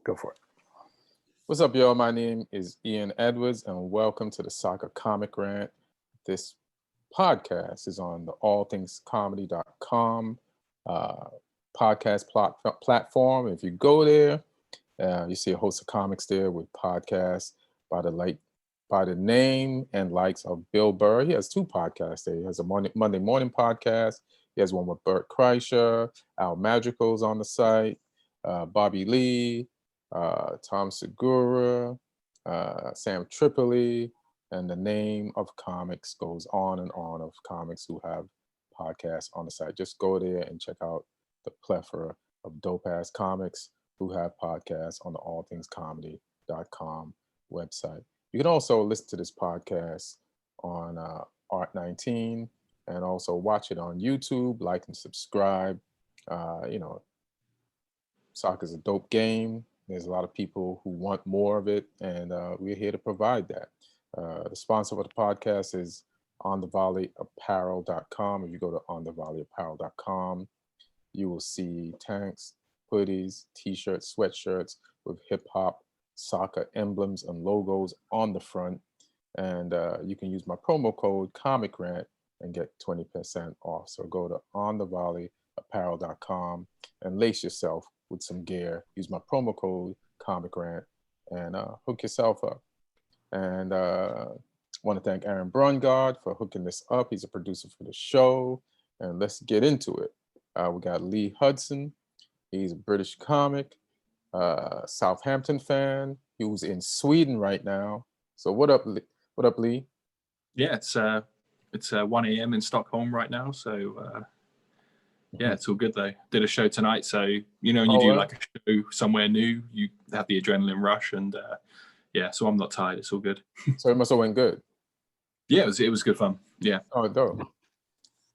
Go for it. What's up, y'all? My name is Ian Edwards, and welcome to the Soccer Comic Rant. This podcast is on the allthingscomedy.com podcast platform. If you go there, you see a host of comics there with podcasts by the name and likes of Bill Burr. He has two podcasts there. He has a Monday morning podcast. He has one with Bert Kreischer, Al Madrigal's on the site, Bobby Lee, Tom Segura, Sam Tripoli, and the name of comics goes on and on of comics who have podcasts on the site. Just go there and check out the plethora of dope-ass comics who have podcasts on the allthingscomedy.com website. You can also listen to this podcast on Art19 and also watch it on YouTube, like and subscribe. Soccer's a dope game. There's a lot of people who want more of it, and we're here to provide that. The sponsor of the podcast is onthevolleyapparel.com. If you go to onthevolleyapparel.com, you will see tanks, hoodies, t-shirts, sweatshirts with hip-hop, soccer emblems and logos on the front. And you can use my promo code ComicRant and get 20% off. So go to onthevolleyapparel.com and lace yourself with some gear. Use my promo code ComicRant and hook yourself up. And want to thank Aaron Brungardt for hooking this up. He's a producer for the show. And let's get into it. We got Lee Hudson. He's a British comic, Southampton fan. He was in Sweden right now. So what up, Lee? What up, Lee? Yeah, it's 1 a.m. in Stockholm right now. So yeah, it's all good though. Did a show tonight, so when you do like a show somewhere new, you have the adrenaline rush, and yeah, so I'm not tired. It's all good. So it must have went good. Yeah, it was good fun. Yeah. Oh, dope.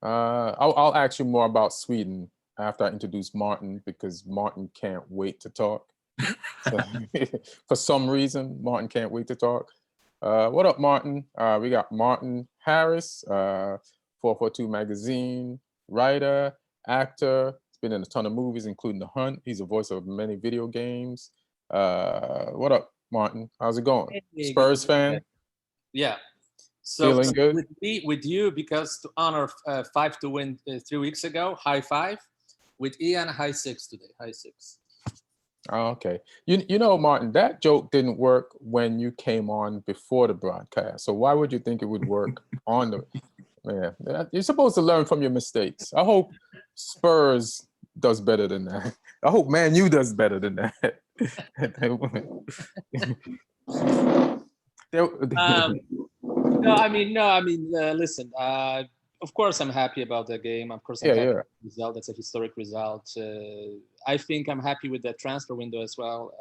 I'll ask you more about Sweden after I introduce Martin, because Martin can't wait to talk. So, for some reason, Martin can't wait to talk. What up, Martin? We got Martin Harris, 442 magazine writer, actor. He's been in a ton of movies, including The Hunt. He's a voice of many video games. What up, Martin? How's it going? Hey, Spurs fan? Yeah. So feeling good? With you, because to honor 5 to win 3 weeks ago, high five. With Ian, high six today. High six. Oh, okay. You know, Martin, that joke didn't work when you came on before the broadcast. So why would you think it would work on the... Man, you're supposed to learn from your mistakes. I hope Spurs does better than that. I hope Man U does better than that. Listen. Of course, I'm happy about the game. Of course, I'm happy with the result. That's a historic result. I think I'm happy with the transfer window as well.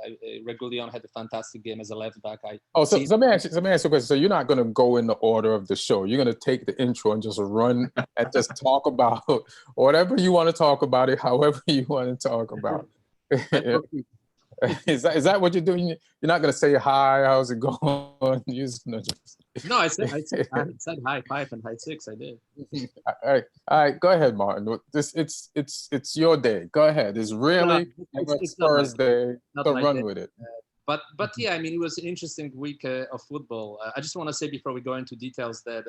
Reguilón had a fantastic game as a left back. So let me ask you a question. So you're not going to go in the order of the show. You're going to take the intro and just run and just talk about whatever you want to talk about it, however you want to talk about it. Is that what you're doing? You're not going to say hi, how's it going? You're just gonna just... No, I said high five and high six. I did. All right. Go ahead, Martin. It's your day. Go ahead. It's really it's Spurs Day. So run with it. But yeah, it was an interesting week of football. I just want to say before we go into details that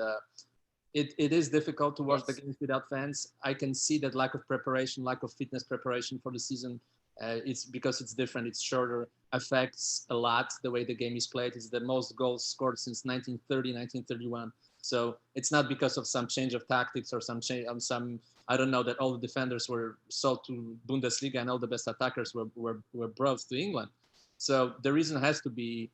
it is difficult to watch the games without fans. I can see that lack of preparation, lack of fitness preparation for the season. It's because it's different, it's shorter, affects a lot the way the game is played. It's the most goals scored since 1930, 1931. So it's not because of some change of tactics or some change, I don't know, that all the defenders were sold to Bundesliga and all the best attackers were brought to England. So the reason has to be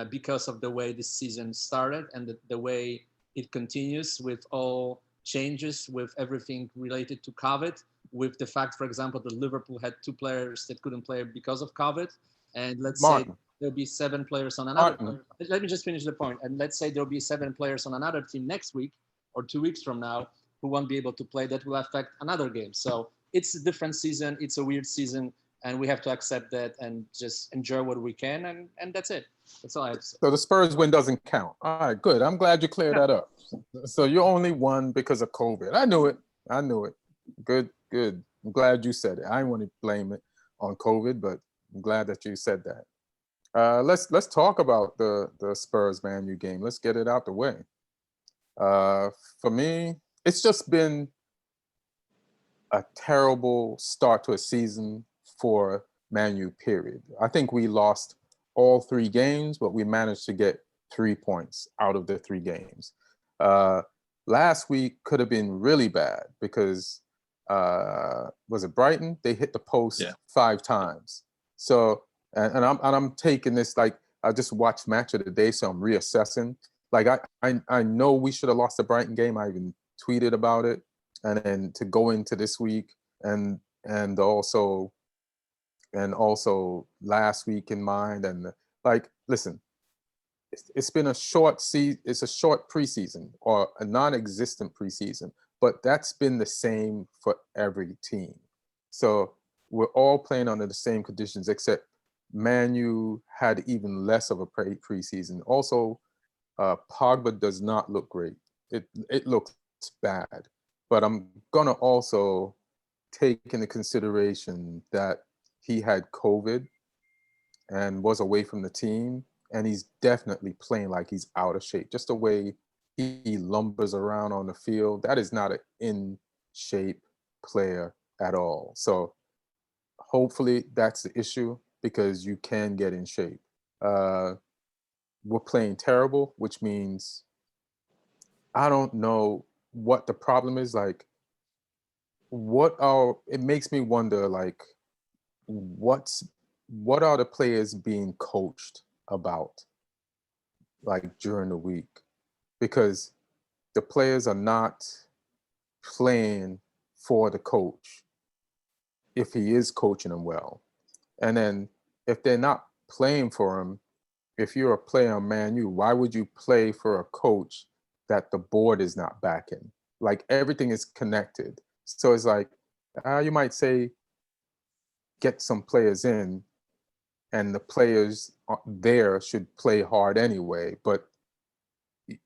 because of the way this season started and the way it continues with all changes, with everything related to COVID, with the fact, for example, that Liverpool had 2 players that couldn't play because of COVID. And let's say there'll be 7 players on another. Let me just finish the point. And let's say there'll be 7 players on another team next week or 2 weeks from now who won't be able to play. That will affect another game. So it's a different season. It's a weird season. And we have to accept that and just enjoy what we can. And that's it. That's all I have to say. So the Spurs win doesn't count. All right, good. I'm glad you cleared that up. So you only won because of COVID. I knew it. Good. I'm glad you said it. I didn't want to blame it on COVID, but I'm glad that you said that. Let's talk about the Spurs Man U game. Let's get it out the way. For me, it's just been a terrible start to a season for Man U, period. I think we lost all 3 games, but we managed to get 3 points out of the 3 games. Last week could have been really bad because was it Brighton? They hit the post 5 times. So, and I'm taking this like I just watched Match of the Day, so I'm reassessing. Like I know we should have lost the Brighton game. I even tweeted about it, and then to go into this week and also last week in mind, and like listen, it's been a short it's a short preseason or a non-existent preseason, but that's been the same for every team. So we're all playing under the same conditions, except Man U had even less of a preseason. Also, Pogba does not look great. It looks bad. But I'm gonna also take into consideration that he had COVID and was away from the team, and he's definitely playing like he's out of shape. Just the way he lumbers around on the field, that is not an in shape player at all. So hopefully that's the issue, because you can get in shape. We're playing terrible, which means I don't know what the problem is. Like, it makes me wonder, like, what are the players being coached about, like, during the week? Because the players are not playing for the coach if he is coaching them well. And then if they're not playing for him, if you're a player on Man U, why would you play for a coach that the board is not backing? Like, everything is connected. So it's like, you might say, get some players in, and the players there should play hard anyway. But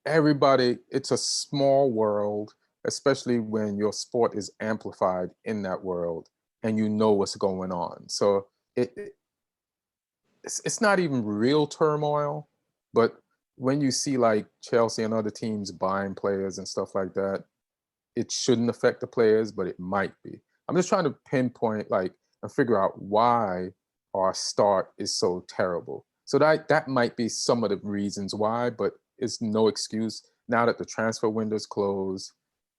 everybody, it's a small world, especially when your sport is amplified in that world and you know what's going on. So it's not even real turmoil, but when you see like Chelsea and other teams buying players and stuff like that, it shouldn't affect the players, but it might be. I'm just trying to pinpoint, like, and figure out why our start is so terrible. So that might be some of the reasons why, but it's no excuse now that the transfer window's closed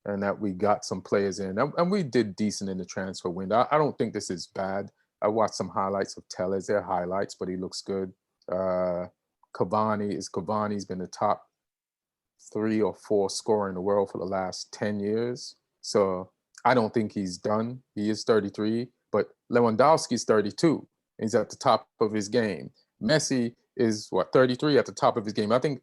and that we got some players in. And we did decent in the transfer window. I don't think this is bad. I watched some highlights of Tellez. They're highlights, but he looks good. Cavani's been the top 3 or 4 scorer in the world for the last 10 years. So I don't think he's done. He is 33, but Lewandowski's 32. He's at the top of his game. Messi is 33 at the top of his game. I think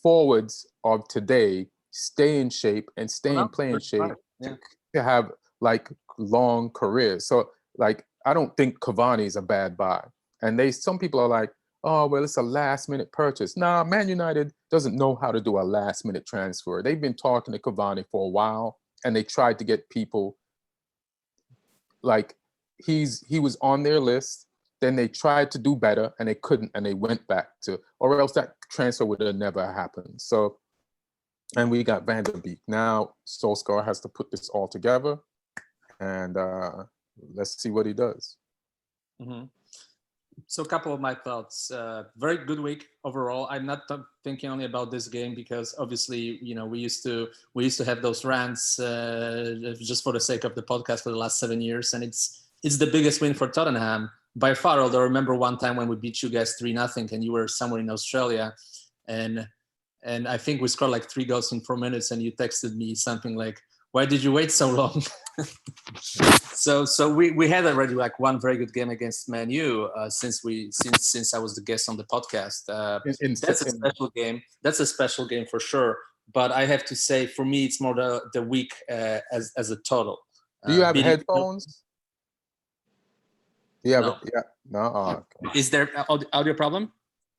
forwards of today stay in shape and playing shape to have like long careers. So like, I don't think Cavani is a bad buy. And some people are like, oh, well, it's a last minute purchase. Nah, Man United doesn't know how to do a last minute transfer. They've been talking to Cavani for a while, and they tried to get people, like, he was on their list. Then they tried to do better and they couldn't, and they went back to, or else that transfer would have never happened. So, and we got Van der Beek. Now Solskjaer has to put this all together, and let's see what he does. Mm-hmm. So a couple of my thoughts. Very good week overall. I'm not thinking only about this game, because obviously, we used to have those rants just for the sake of the podcast for the last 7 years, and it's the biggest win for Tottenham by far. Although I remember one time when we beat you guys 3-0, and you were somewhere in Australia, and I think we scored like 3 goals in 4 minutes, and you texted me something like, "Why did you wait so long?" So we had already like one very good game against Man U since I was the guest on the podcast. That's a special game. That's a special game for sure. But I have to say, for me, it's more the week as a total. Do you have headphones? Yeah. No. Yeah. No. Oh, okay. Is there audio problem?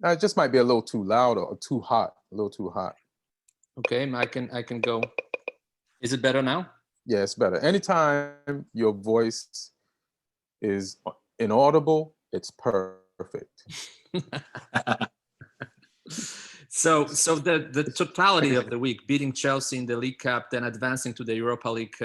It just might be a little too loud or too hot. A little too hot. Okay, I can go. Is it better now? Yeah, it's better. Anytime your voice is inaudible, it's perfect. So the totality of the week, beating Chelsea in the League Cup, then advancing to the Europa League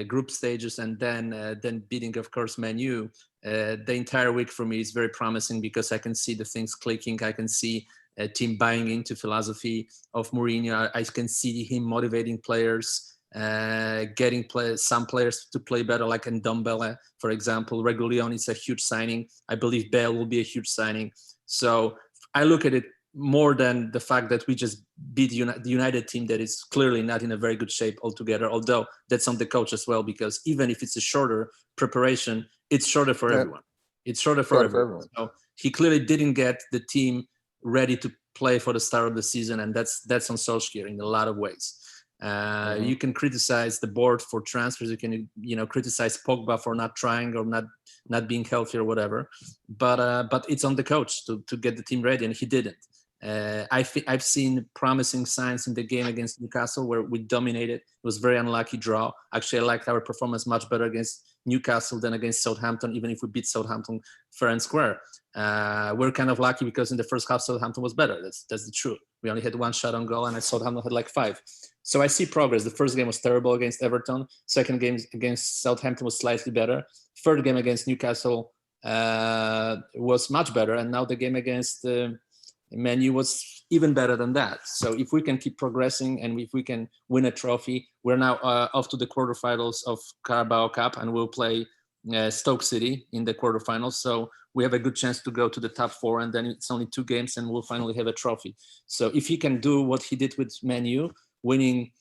group stages, and then beating, of course, Man U. The entire week for me is very promising because I can see the things clicking. I can see a team buying into philosophy of Mourinho. I can see him motivating players, getting some players to play better, like Ndombele, for example. Reguilon is a huge signing. I believe Bale will be a huge signing. So I look at it more than the fact that we just beat the United team that is clearly not in a very good shape altogether, although that's on the coach as well, because even if it's a shorter preparation, it's shorter for everyone. It's shorter for everyone. So he clearly didn't get the team ready to play for the start of the season, and that's on Solskjaer in a lot of ways. You can criticize the board for transfers. You can criticize Pogba for not trying or not being healthy or whatever, but it's on the coach to get the team ready, and he didn't. I've seen promising signs in the game against Newcastle where we dominated. It was a very unlucky draw. Actually, I liked our performance much better against Newcastle than against Southampton, even if we beat Southampton fair and square. We're kind of lucky because in the first half, Southampton was better. That's the truth. We only had one shot on goal, and Southampton had like 5. So I see progress. The first game was terrible against Everton. Second game against Southampton was slightly better. Third game against Newcastle was much better. And now the game against Man U was even better than that. So if we can keep progressing and if we can win a trophy, we're now off to the quarterfinals of Carabao Cup, and we'll play Stoke City in the quarterfinals. So we have a good chance to go to the top 4, and then it's only 2 games and we'll finally have a trophy. So if he can do what he did with Man U, winning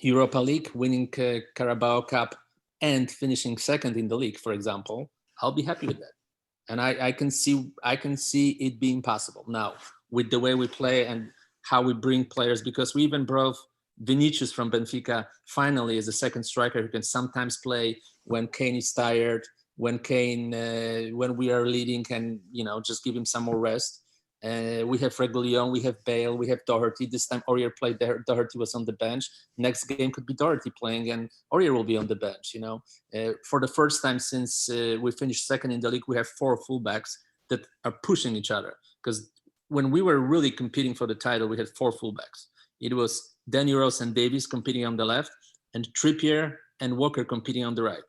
Europa League, winning Carabao Cup, and finishing second in the league, for example, I'll be happy with that. And I can see it being possible now with the way we play and how we bring players, because we even brought Vinicius from Benfica finally as a second striker who can sometimes play when Kane is tired, when we are leading, and just give him some more rest. We have Reguilon, we have Bale, we have Doherty. This time Aurier played there. Doherty was on the bench. Next game could be Doherty playing and Aurier will be on the bench. For the first time since we finished second in the league, we have 4 fullbacks that are pushing each other. Because when we were really competing for the title, we had 4 fullbacks. It was Danny Rose and Davies competing on the left, and Trippier and Walker competing on the right.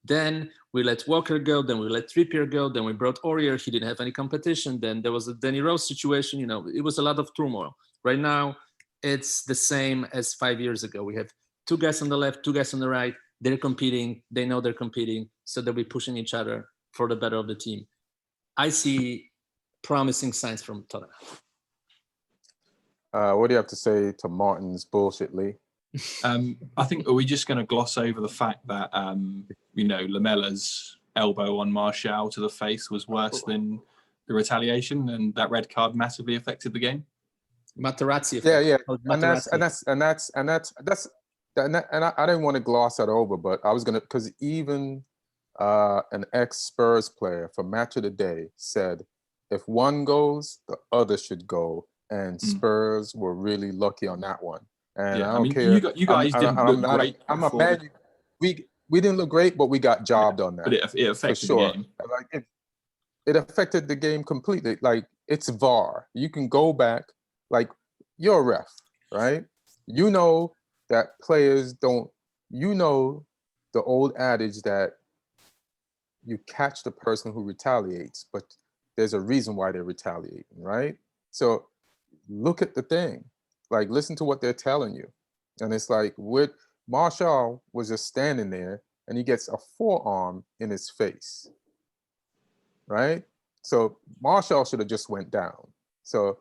Then we let Walker go, then we let Trippier go, then we brought Aurier. He didn't have any competition. Then there was a Danny Rose situation. It was a lot of turmoil. Right now, it's the same as 5 years ago. We have 2 guys on the left, 2 guys on the right. They're competing. They know they're competing, so they'll be pushing each other for the better of the team. I see promising signs from Tottenham. What do you have to say to Martin's bullshit, Lee? I think, are we just going to gloss over the fact that Lamella's elbow on Martial to the face was worse than the retaliation, and that red card massively affected the game? Materazzi. Yeah. And I didn't want to gloss that over, but I was gonna, because even an ex-Spurs player for Match of the Day said, if one goes, the other should go, and Spurs were really lucky on that one. And I don't care. You guys didn't look great. I'm a man. We didn't look great, but we got jobbed on that. But it affected the game. Like it affected the game completely. Like, it's VAR. You can go back. Like, you're a ref, right? You know that players don't. You know the old adage that you catch the person who retaliates, but there's a reason why they're retaliating, right? So look at the thing. Like, listen to what they're telling you. And it's like, Martial was just standing there and he gets a forearm in his face, right? So Martial should have just went down. So,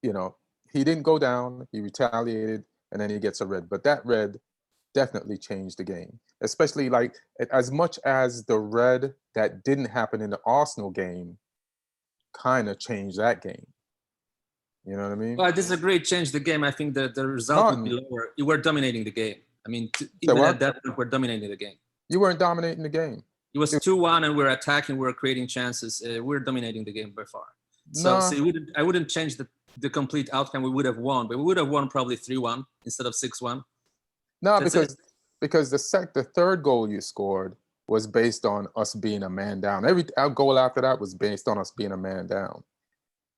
he didn't go down, he retaliated, and then he gets a red. But that red definitely changed the game, especially like as much as the red that didn't happen in the Arsenal game kind of changed that game. You know what I mean? Well, I disagree. It changed the game. I think that the result would be lower. You were dominating the game. I mean, even at that point, we're dominating the game. You weren't dominating the game. It was 2-1, and we're attacking. We're creating chances. We're dominating the game by far. So, I wouldn't change the complete outcome. We would have won, but we would have won probably 3-1 instead of 6-1. No, because the third goal you scored was based on us being a man down. Our goal after that was based on us being a man down.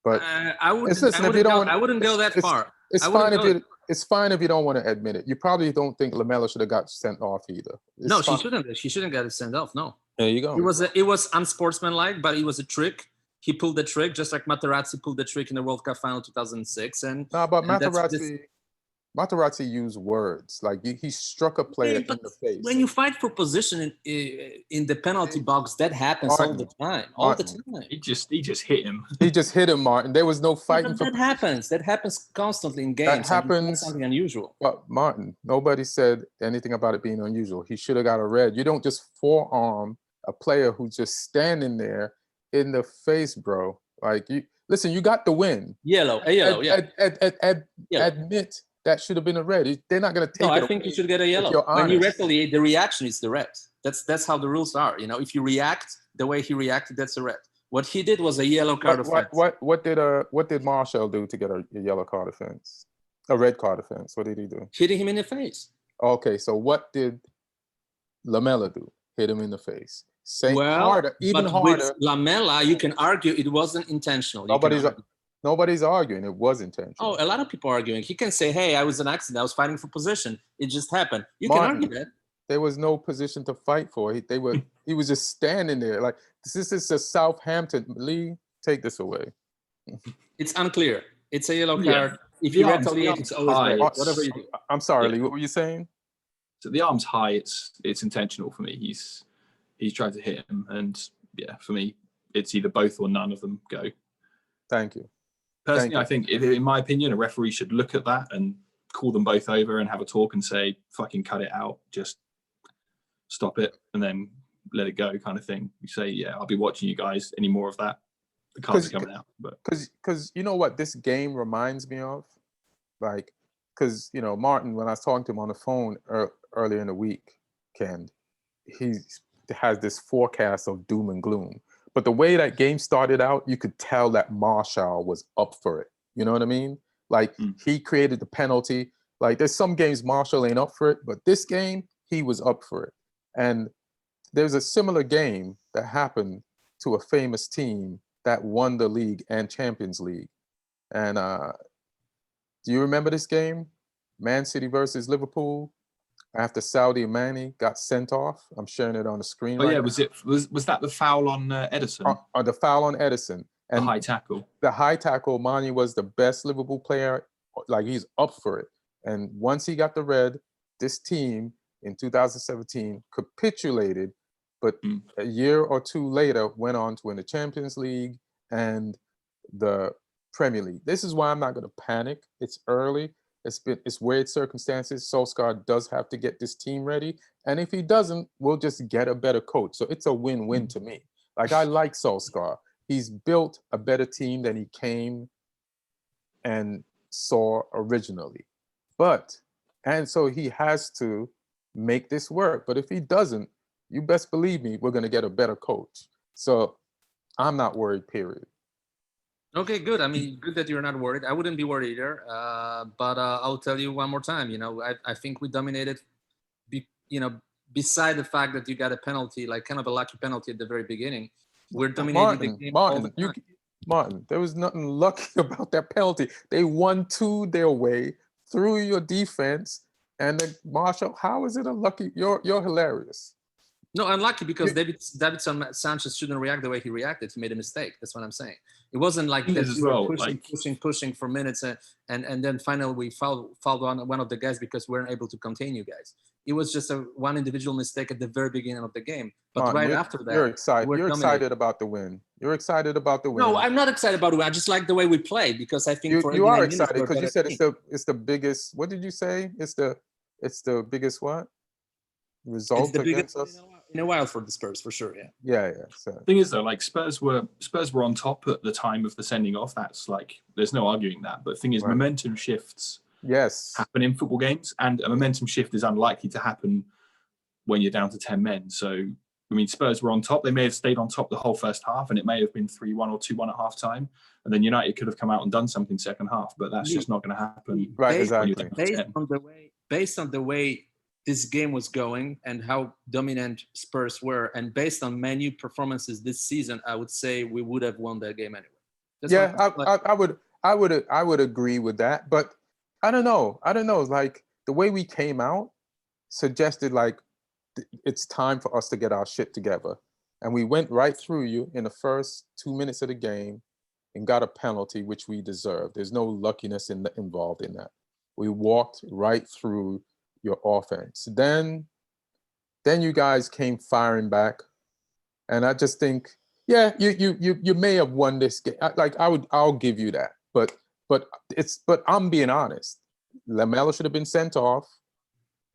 But I wouldn't go that far. It's fine if you don't want to admit it. You probably don't think Lamela should have got sent off either. No, she shouldn't. She shouldn't get sent off. No. There you go. It was unsportsmanlike, but it was a trick. He pulled the trick, just like Materazzi pulled the trick in the World Cup final 2006. Materazzi used words like he struck a player in the face. When you fight for position in the penalty box, that happens all the time. He just hit him. He just hit him, Martin. There was no fighting. That happens. That happens constantly in games. That happens. Something unusual. But Martin, nobody said anything about it being unusual. He should have got a red. You don't just forearm a player who's just standing there in the face, bro. Like you got the win. Yellow. Admit that should have been a red. They're not going to take it. No, I think you should get a yellow. When you retaliate, the reaction is the red. That's how the rules are. If you react the way he reacted, that's a red. What he did was a yellow card offense. What did Marshall do to get a yellow card offense? A red card offense. What did he do? Hitting him in the face. Okay, so what did Lamela do? Hit him in the face. Harder. With Lamela, you can argue it wasn't intentional. Nobody's arguing it was intentional. Oh, a lot of people are arguing. He can say, "Hey, I was an accident. I was fighting for position. It just happened." You can argue that. There was no position to fight for. He was just standing there. Like this is a Southampton. Lee, take this away. It's unclear. It's a yellow card. Yeah. If you retaliate, it's always red. Whatever you do. I'm sorry, Lee. What were you saying? So the arm's high. It's intentional for me. He's tried to hit him, and for me, it's either both or none of them go. Thank you. Personally, I think, in my opinion, a referee should look at that and call them both over and have a talk and say, "Fucking cut it out. Just stop it, and then let it go," kind of thing. You say, "I'll be watching you guys. Any more of that, the cards are coming out." But because you know what this game reminds me of, like, because Martin, when I was talking to him on the phone earlier in the week, Ken, he has this forecast of doom and gloom. But the way that game started out, you could tell that Marshall was up for it. You know what I mean? Like he created the penalty. Like there's some games Marshall ain't up for it, but this game he was up for it. And there's a similar game that happened to a famous team that won the league and Champions League. And do you remember this game? Man City versus Liverpool. After Saudi Mane got sent off, I'm sharing it on the screen. Oh yeah, was that the foul on Edison? The foul on Edison and the high tackle. The high tackle. Mane was the best Liverpool player. Like he's up for it. And once he got the red, this team in 2017 capitulated, but a year or two later went on to win the Champions League and the Premier League. This is why I'm not going to panic. It's early. It's weird circumstances. Solskjaer does have to get this team ready. And if he doesn't, we'll just get a better coach. So it's a win-win to me. Like, I like Solskjaer. He's built a better team than he came and saw originally. And so he has to make this work. But if he doesn't, you best believe me, we're going to get a better coach. So I'm not worried, period. Okay, good. I mean, good that you're not worried. I wouldn't be worried either. But I'll tell you one more time. I think we dominated. Beside the fact that you got a penalty, like kind of a lucky penalty at the very beginning, we're dominating the game all the time. Martin, there was nothing lucky about that penalty. They won 2 their way through your defense, and then Marshall. How is it a lucky? You're hilarious. No, unlucky because Davinson Sanchez shouldn't react the way he reacted. He made a mistake. That's what I'm saying. It wasn't like that we were pushing for minutes and then finally we fouled one of the guys because we weren't able to contain you guys. It was just one individual mistake at the very beginning of the game. But Martin, after that, you're excited. You're excited about the win. You're excited about the win. No, I'm not excited about the win. I just like the way we played because I think you are excited because you said it's the biggest. What did you say? It's the biggest what? Result against us. In a while for the Spurs, for sure, yeah. Yeah. So. Thing is, though, like Spurs were on top at the time of the sending off. That's like, there's no arguing that. But the thing is, momentum shifts happen in football games, and a momentum shift is unlikely to happen when you're down to 10 men. So, I mean, Spurs were on top. They may have stayed on top the whole first half, and it may have been 3-1 or 2-1 at half time. And then United could have come out and done something second half, but that's just not going to happen. Right, exactly. Based on the way this game was going and how dominant Spurs were. And based on Man U performances this season, I would say we would have won that game anyway. I would agree with that, but I don't know. Like the way we came out suggested like it's time for us to get our shit together, and we went right through you in the first 2 minutes of the game and got a penalty, which we deserved. There's no luckiness involved in that. We walked right through your offense. Then you guys came firing back, and I just think, yeah, you may have won this game. I'll give you that, but I'm being honest. Lamela should have been sent off,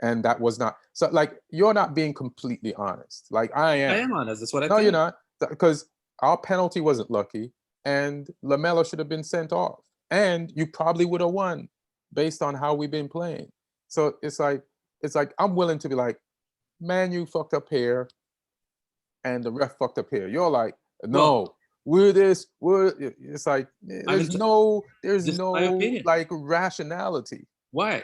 and that was not. So like you're not being completely honest. Like I am. I am honest. That's what I No, think. you're not, because our penalty wasn't lucky, and Lamela should have been sent off, and you probably would have won based on how we've been playing. So it's like I'm willing to be like, man, you fucked up here, and the ref fucked up here. You're like, no, it's like there's no like rationality. Why?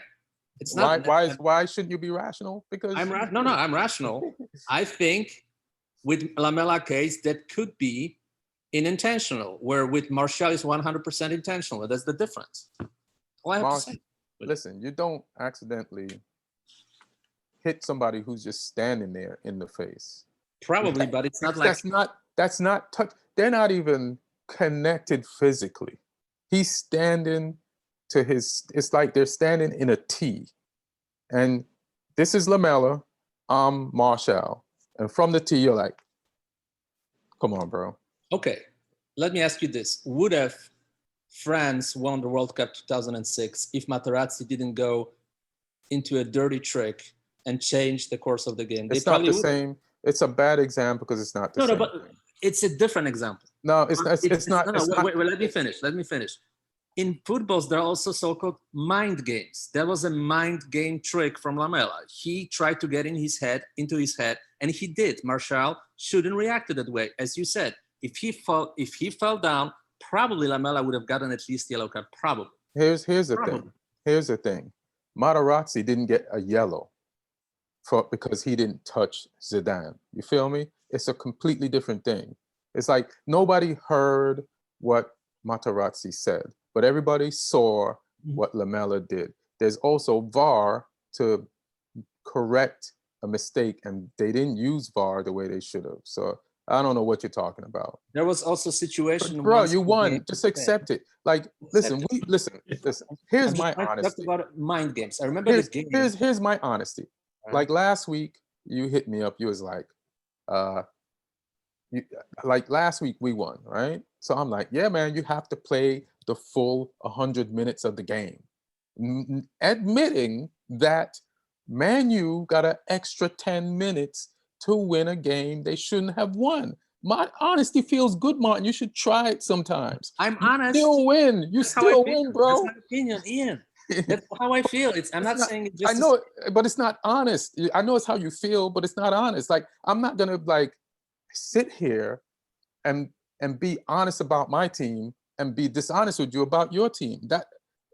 It's not. Why shouldn't you be rational? Because I'm rational. I think with Lamela case that could be unintentional, where with Martial is 100% intentional. That's the difference. All I have to say. Listen, you don't accidentally hit somebody who's just standing there in the face. Probably, but it's not like that's not touch. They're not even connected physically. He's standing to his. It's like they're standing in a T, and this is Lamela. I'm Martial, and from the T, you're like, come on, bro. Okay, let me ask you this: would have France won the World Cup 2006 if Materazzi didn't go into a dirty trick and change the course of the game? It's not the same. It's a bad example because it's not the same. No, but it's a different example. No, it's not. Wait, let me finish. In footballs, there are also so-called mind games. There was a mind game trick from Lamela. He tried to get into his head, and he did. Martial shouldn't react that way, as you said. If he fell down, probably Lamela would have gotten at least yellow card. Probably. Here's the thing. Materazzi didn't get a yellow because he didn't touch Zidane. You feel me? It's a completely different thing. It's like nobody heard what Materazzi said, but everybody saw what Lamela did. There's also VAR to correct a mistake, and they didn't use VAR the way they should have. So I don't know what you're talking about. There was also a situation. But bro, you won. Just accept it. Like, listen. Here's my honesty. Talk about mind games. I remember this game. Here's my honesty. Like last week, you hit me up. You was like, like last week we won, right? So I'm like, yeah, man, you have to play the full 100 minutes of the game, admitting that Man U got an extra 10 minutes to win a game they shouldn't have won. My honesty feels good, Martin. You should try it sometimes. I'm honest. Still win. You still win, bro. That's my opinion, Ian. That's how I feel. I'm not saying it just. I know, but it's not honest. I know it's how you feel, but it's not honest. Like I'm not gonna like sit here and be honest about my team and be dishonest with you about your team. That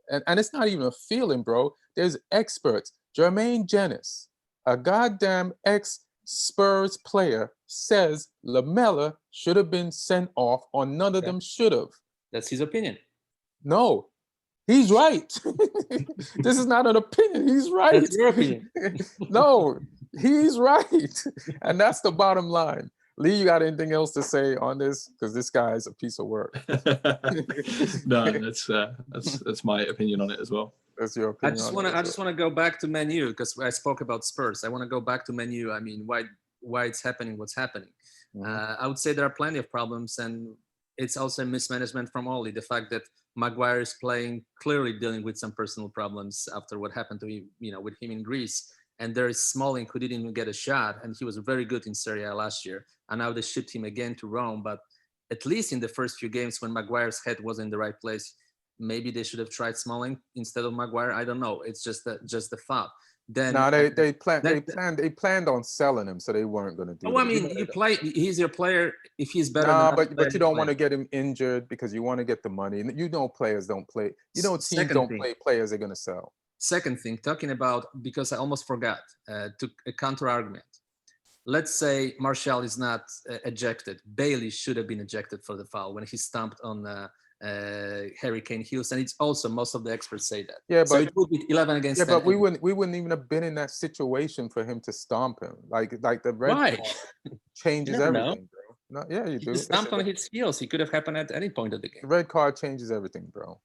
and it's not even a feeling, bro. There's experts. Jermaine Jennings, a goddamn ex-Spurs player, says Lamela should have been sent off, or none of them should have. That's his opinion. No. He's right. This is not an opinion. He's right. That's your opinion. No, he's right. And that's the bottom line. Lee, you got anything else to say on this? Because this guy is a piece of work. No, that's my opinion on it as well. That's your opinion. I just want to go back to Man U because I spoke about Spurs. I want to go back to Man U. I mean, why it's happening, what's happening. Mm-hmm. I would say there are plenty of problems, and it's also mismanagement from Oli. The fact that Maguire is clearly dealing with some personal problems after what happened to him, with him in Greece. And there is Smalling who didn't even get a shot, and he was very good in Serie A last year. And now they shipped him again to Rome. But at least in the first few games when Maguire's head was in the right place, maybe they should have tried Smalling instead of Maguire. I don't know. It's just the thought. Then no, they planned on selling him, so they weren't going to do. Oh, I mean, he's your player. If he's better, but you don't want to get him injured because you want to get the money. Players don't play. Teams don't play players they're going to sell. Second thing, talking about, because I almost forgot, to a counter argument. Let's say Martial is not ejected. Bailey should have been ejected for the foul when he stomped on Harry Kane heels, and it's also most of the experts say that. Yeah, so but it would be 11 against 10. but we wouldn't even have been in that situation for him to stomp him. Like the red Why? card changes everything, bro. No, yeah, you do. He stomped on his heels. He could have happened at any point of the game. The red card changes everything, bro.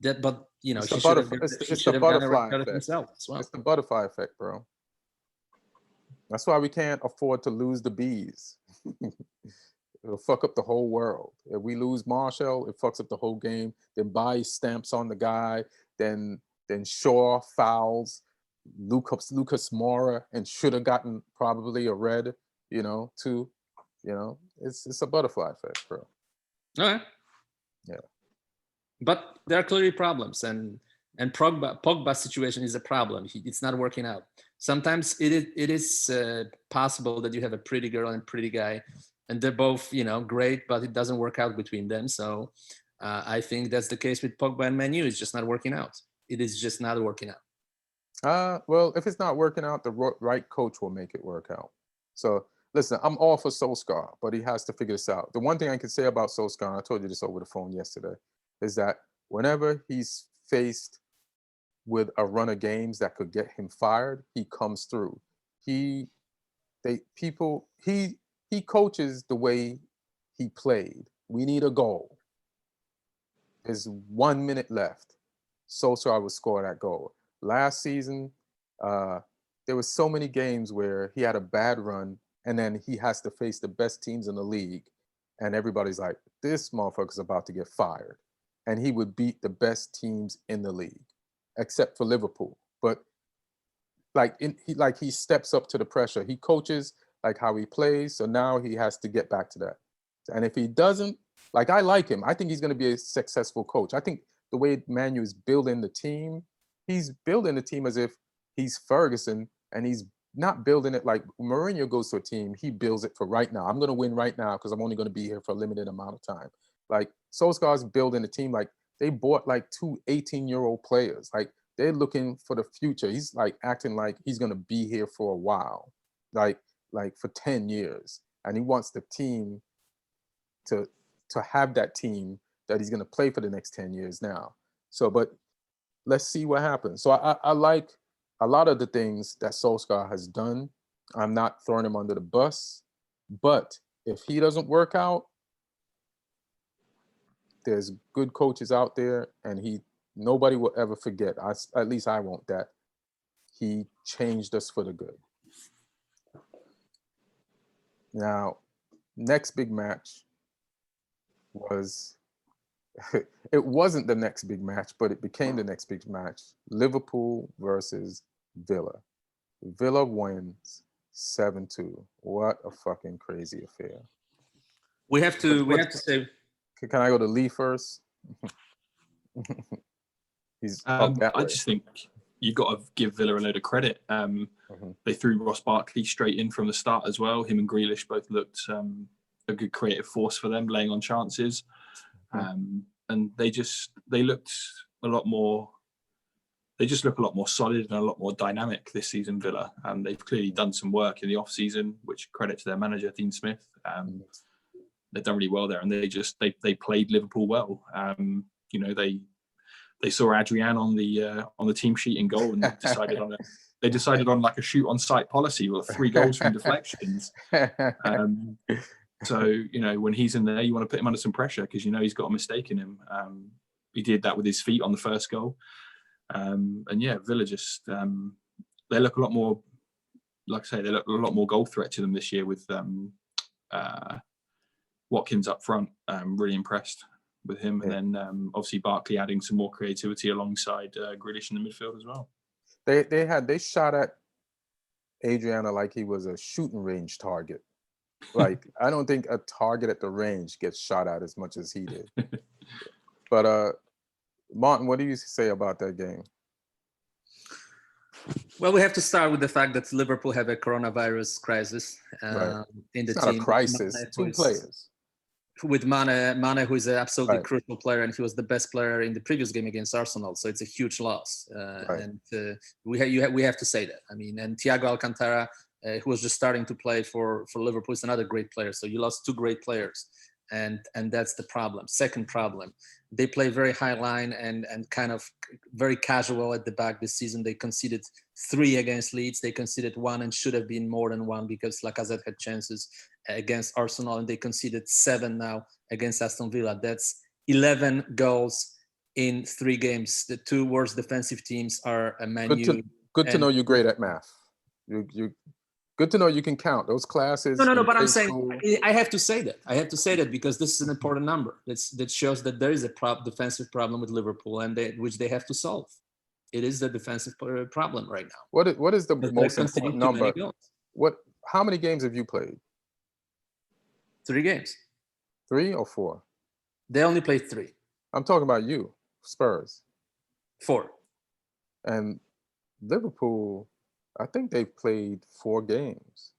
But you know, it's he the should have butterfly gotten a red card effect himself as well. It's the butterfly effect, bro. That's why we can't afford to lose the bees. It'll fuck up the whole world. If we lose Marshall, it fucks up the whole game. Then Bailly stamps on the guy. Then Shaw fouls Lucas Moura and should have gotten probably a red, too. It's a butterfly effect, bro. All right. Yeah. But there are clearly problems, and Pogba's situation is a problem. It's not working out. Sometimes it is possible that you have a pretty girl and pretty guy, and they're both great, but it doesn't work out between them. So I think that's the case with Pogba and Man U. It's just not working out. It is just not working out. Well, if it's not working out, the right coach will make it work out. So listen, I'm all for Solskjaer, but he has to figure this out. The one thing I can say about Solskjaer, and I told you this over the phone yesterday, is that whenever he's faced with a run of games that could get him fired, he comes through. He coaches the way he played. We need a goal. There's 1 minute left. Solskjaer would score that goal. Last season, there was so many games where he had a bad run, and then he has to face the best teams in the league, and everybody's like, this motherfucker's about to get fired. And he would beat the best teams in the league, except for Liverpool. But he steps up to the pressure. He coaches like how he plays, so now he has to get back to that. And if he doesn't, I like him. I think he's going to be a successful coach. I think the way Manu is building the team, he's building the team as if he's Ferguson, and he's not building it like Mourinho goes to a team, he builds it for right now. I'm going to win right now because I'm only going to be here for a limited amount of time. Like Solskjaer's building a team, like they bought like 2 18-year-old players. Like they're looking for the future. He's like acting like he's going to be here for a while, like for 10 years. And he wants the team to have that team that he's going to play for the next 10 years now. So, but let's see what happens. So I like a lot of the things that Solskjaer has done. I'm not throwing him under the bus, but if he doesn't work out, there's good coaches out there, and nobody will ever forget. At least I won't, that he changed us for the good. Now, next big match was, it wasn't the next big match, but it became the next big match. Liverpool versus Villa. Villa wins 7-2. What a fucking crazy affair. We have to say. Can I go to Lee first? I just think you've got to give Villa a load of credit. They threw Ross Barkley straight in from the start as well. Him and Grealish both looked a good creative force for them, laying on chances. And they looked a lot more. They just look a lot more solid and a lot more dynamic this season, Villa. They've clearly done some work in the off season, which credit to their manager Dean Smith. They've done really well there, and they played Liverpool well. They saw Adrian on the team sheet in goal, and decided on like a shoot on sight policy with 3 goals from deflections. So when he's in there, you want to put him under some pressure because he's got a mistake in him. He did that with his feet on the first goal, and Villa just they look a lot more. Like I say, they look a lot more goal threat to them this year with Watkins up front. Really impressed with him, and then obviously Barkley adding some more creativity alongside Grealish in the midfield as well. They shot at Adriana like he was a shooting range target. Like I don't think a target at the range gets shot at as much as he did. But Martin, what do you say about that game? Well, we have to start with the fact that Liverpool have a coronavirus crisis in the team. Not a crisis. 2 players. with Mane, who is an absolutely Right. crucial player, and he was the best player in the previous game against Arsenal. So it's a huge loss, Right. and we have to say that. I mean, and Thiago Alcantara, who was just starting to play for Liverpool, is another great player. So you lost two great players, and that's the problem. Second problem, they play very high line and kind of very casual at the back this season. They conceded 3 against Leeds. They conceded 1 and should have been more than 1 because Lacazette had chances against Arsenal, and they conceded 7 now against Aston Villa. That's 11 goals in 3 games. The 2 worst defensive teams are Man U. Good to know you're great at math. You good to know you can count those classes. No. But I'm saying I have to say that. I have to say that because this is an important number. That shows that there is a defensive problem with Liverpool, and which they have to solve. It is the defensive problem right now. What is the most important number? How many games have you played? 3 games. 3 or 4? They only played 3. I'm talking about you, Spurs. 4. And Liverpool, I think they played 4 games.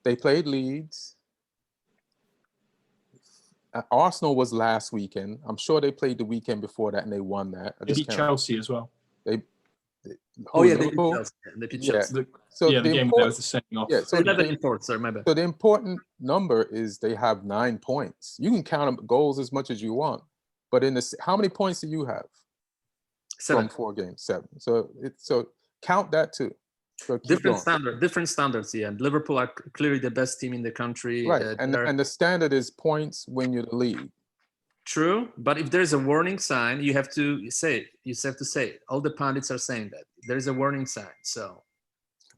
They played Leeds. Arsenal was last weekend. I'm sure they played the weekend before that and they won that. They beat Chelsea as well. They beat Chelsea. They beat Chelsea. The game that was the sending off. Yeah, so 11 points, sorry, my bad. So the important number is they have 9 points. You can count them goals as much as you want, but how many points do you have? 7 from 4 games. 7. So count that too. So different standards. Yeah, and Liverpool are clearly the best team in the country. Right, and the standard is points when you're the league. True, but if there's a warning sign, you have to say it. You have to say it. All the pundits are saying that there is a warning sign. So,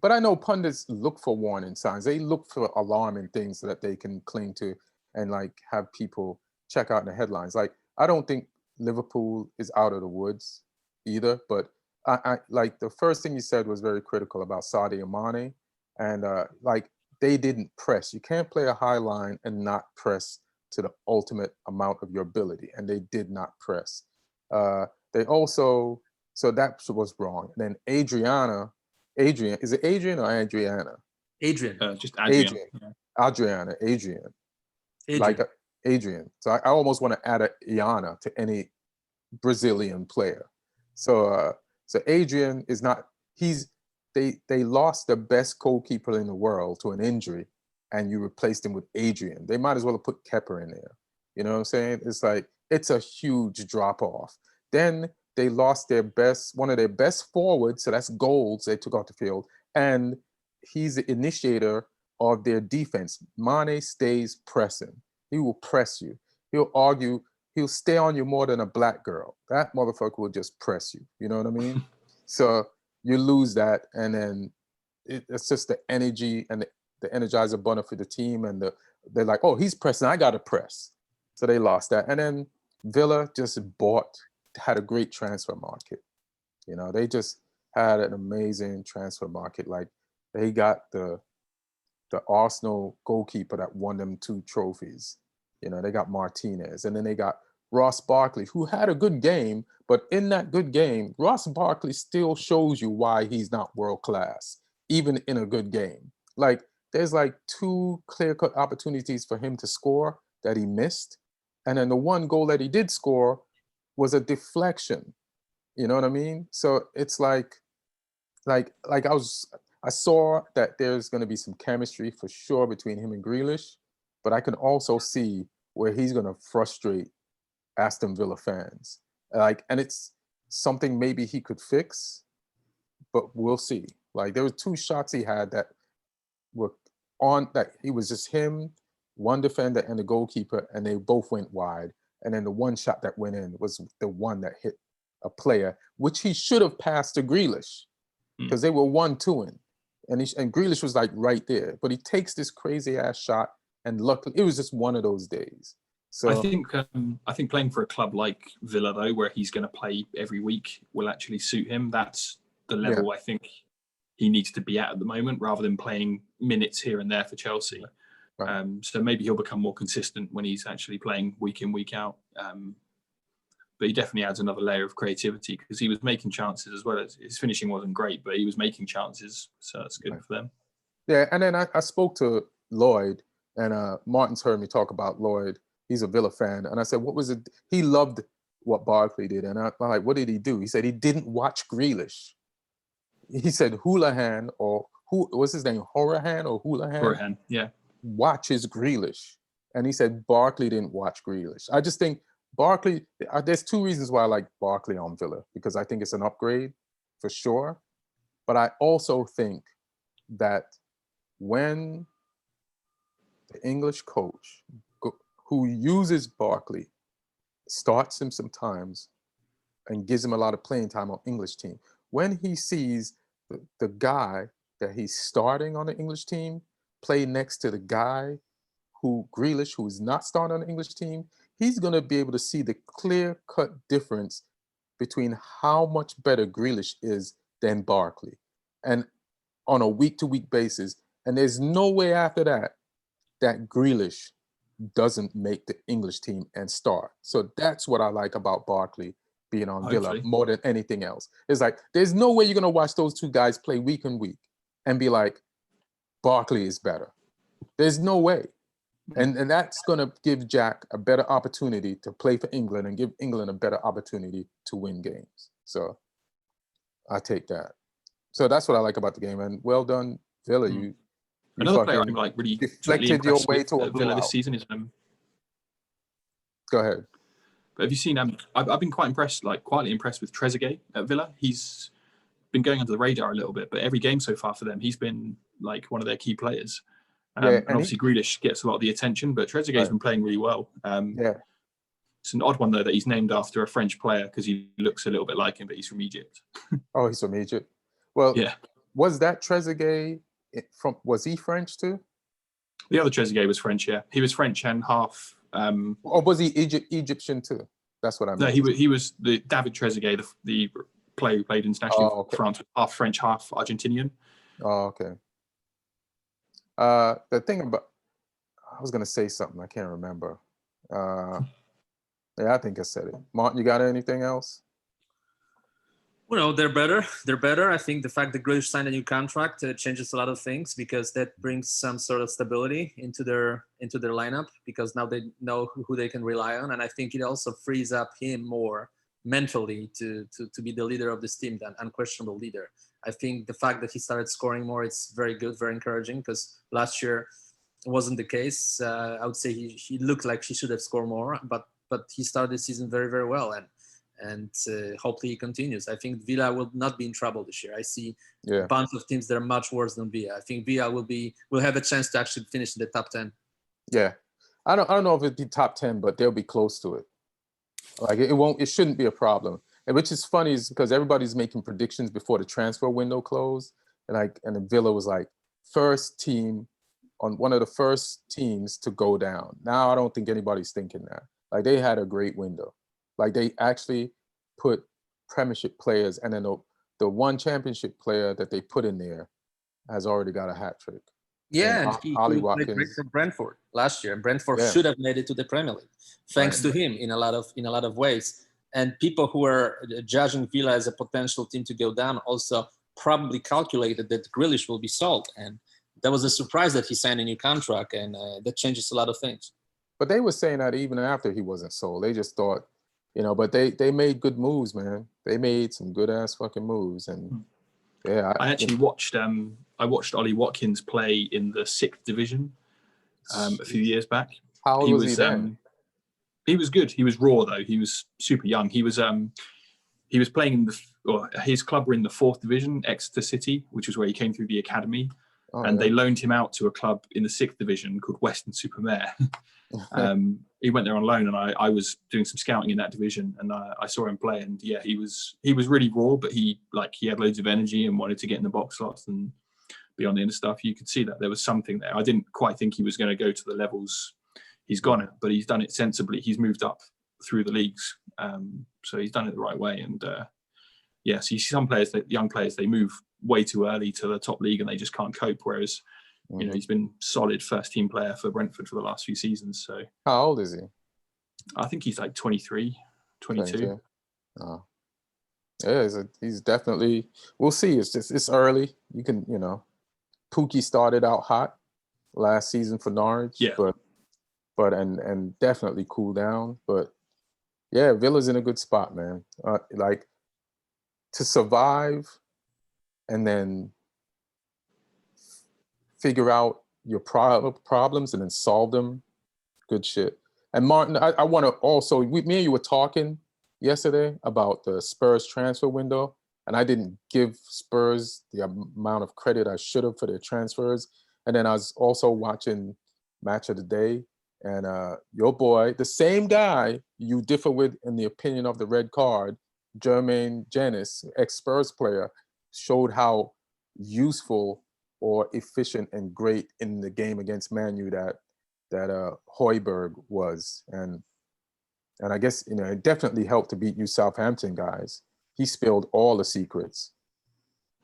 but I know pundits look for warning signs. They look for alarming things that they can cling to and like have people check out in the headlines. Like I don't think Liverpool is out of the woods either, but I like the first thing you said was very critical about Sadio Mane, and like they didn't press. You can't play a high line and not press to the ultimate amount of your ability, and they did not press. They also, so that was wrong. And then Adrian, is it Adrian or Adriana? Adrian. Just Adrian. Adrian. Like Adrian. So I almost want to add a Iana to any Brazilian player. So Adrian is not. They lost the best goalkeeper in the world to an injury, and you replaced him with Adrian. They might as well have put Kepper in there. You know what I'm saying? It's like, it's a huge drop off. Then they lost one of their best forwards, so that's goals they took off the field, and he's the initiator of their defense. Mane stays pressing. He will press you. He'll argue. He'll stay on you more than a black girl. That motherfucker will just press you. You know what I mean? So you lose that, and then it's just the energy and the energizer bunny for the team, and they're like, oh, he's pressing, I got to press. So they lost that. And then Villa just had a great transfer market. You know, they just had an amazing transfer market. Like they got the Arsenal goalkeeper that won them 2 trophies. You know, they got Martinez, and then they got Ross Barkley, who had a good game, but in that good game, Ross Barkley still shows you why he's not world class, even in a good game. Like there's like 2 clear-cut opportunities for him to score that he missed, and then the one goal that he did score was a deflection. You know what I mean? So it's like I saw that there's going to be some chemistry for sure between him and Grealish, but I can also see where he's going to frustrate Aston Villa fans. Like, and it's something maybe he could fix, but we'll see. Like there were 2 shots he had that were on that he was just him, one defender and the goalkeeper, and they both went wide. And then the one shot that went in was the one that hit a player, which he should have passed to Grealish because they were 1-2-ing. And Grealish was like right there, but he takes this crazy ass shot, and luckily it was just one of those days. So I think playing for a club like Villa though, where he's going to play every week, will actually suit him. That's the level I think he needs to be at the moment, rather than playing minutes here and there for Chelsea. Right. So maybe he'll become more consistent when he's actually playing week in, week out. But he definitely adds another layer of creativity because he was making chances as well. As his finishing wasn't great, but he was making chances, so that's good for them. Yeah, and then I spoke to Lloyd, And Martin's heard me talk about Lloyd. He's a Villa fan. And I said, what was it? He loved what Barkley did. And I'm like, what did he do? He said he didn't watch Grealish. He said Houlihan, or what's his name? Horahan or Houlihan? Horahan, yeah. Watches Grealish. And he said Barkley didn't watch Grealish. I just think Barkley, there's two reasons why I like Barkley on Villa, because I think it's an upgrade for sure. But I also think that when the English coach who uses Barkley starts him sometimes and gives him a lot of playing time on English team, when he sees the guy that he's starting on the English team play next to the guy Grealish, who is not starting on the English team, he's going to be able to see the clear-cut difference between how much better Grealish is than Barkley, and on a week-to-week basis. And there's no way after that Grealish doesn't make the English team and start. So that's what I like about Barkley being on Villa more than anything else. It's like, there's no way you're going to watch those two guys play week on week and be like, Barkley is better. There's no way. And that's going to give Jack a better opportunity to play for England and give England a better opportunity to win games. So I take that. So that's what I like about the game. And well done, Villa. You Another player I'm like really deflected your way to a Villa this season is Go ahead. But have you seen? I've been quite impressed, like quietly impressed with Trezeguet at Villa. He's been going under the radar a little bit, but every game so far for them, he's been like one of their key players. And obviously Grealish gets a lot of the attention, but Trezeguet's been playing really well. It's an odd one though that he's named after a French player because he looks a little bit like him, but he's from Egypt. Oh, he's from Egypt. Well, yeah. Was that Trezeguet was he French too? The other Trezeguet was French, yeah. He was French and half. Or was he Egyptian too? That's what I mean. No, he was the David Trezeguet, the player who played internationally for France, half French, half Argentinian. Oh, okay. The thing about, I was gonna say something, I can't remember. Yeah, I think I said it. Martin, you got anything else? Well, they're better. They're better. I think the fact that Grealish signed a new contract changes a lot of things, because that brings some sort of stability into their lineup, because now they know who they can rely on, and I think it also frees up him more mentally to be the leader of this team, the unquestionable leader. I think the fact that he started scoring more, it's very good, very encouraging, because last year it wasn't the case. I would say he looked like he should have scored more, but he started the season very, very well, and hopefully he continues. I think Villa will not be in trouble this year. I see a bunch of teams that are much worse than Villa. I think Villa will have a chance to actually finish in the top 10. Yeah, I don't know if it'd be top 10, but they'll be close to it. Like it shouldn't be a problem. And which is funny is because everybody's making predictions before the transfer window closed, and the Villa was like first team on one of the first teams to go down. Now I don't think anybody's thinking that. Like they had a great window. Like they actually put Premiership players, and then the one Championship player that they put in there has already got a hat trick. Yeah, and he played great for Brentford last year. And Brentford should have made it to the Premier League, thanks to him in a lot of ways. And people who are judging Villa as a potential team to go down also probably calculated that Grealish will be sold, and that was a surprise that he signed a new contract, and that changes a lot of things. But they were saying that even after he wasn't sold, they just thought, but they made good moves, man. They made some good ass fucking moves, and I actually watched Ollie Watkins play in the 6th division a few years back. How old was he then? He was good. He was raw though. He was super young. He was playing in his club were in the 4th division, Exeter City, which was where he came through the academy, they loaned him out to a club in the 6th division called Weston-super-Mare. He went there on loan, and I was doing some scouting in that division, and I saw him play, and he was really raw, but he had loads of energy and wanted to get in the box slots and be on the inner stuff. You could see that there was something there. I didn't quite think he was going to go to the levels he's gone at, but he's done it sensibly. He's moved up through the leagues, so he's done it the right way. And so you see some players, young players, they move way too early to the top league and they just can't cope. Whereas he's been solid first team player for Brentford for the last few seasons. So how old is he? I think he's like 23, 22. Oh. Yeah, he's definitely. We'll see. It's early. You can, Pookie started out hot. last season for Norwich. Yeah. But and definitely cool down. But yeah, Villa's in a good spot, man. Like to survive and then figure out your problems and then solve them. Good shit. And Martin, I want to also, me and you were talking yesterday about the Spurs transfer window, and I didn't give Spurs the amount of credit I should have for their transfers. And then I was also watching Match of the Day, and your boy, the same guy you differ with in the opinion of the red card, Jermaine Janis, ex-Spurs player, showed how useful or efficient and great in the game against Man U that Højbjerg was. And I guess, it definitely helped to beat you Southampton guys. He spilled all the secrets.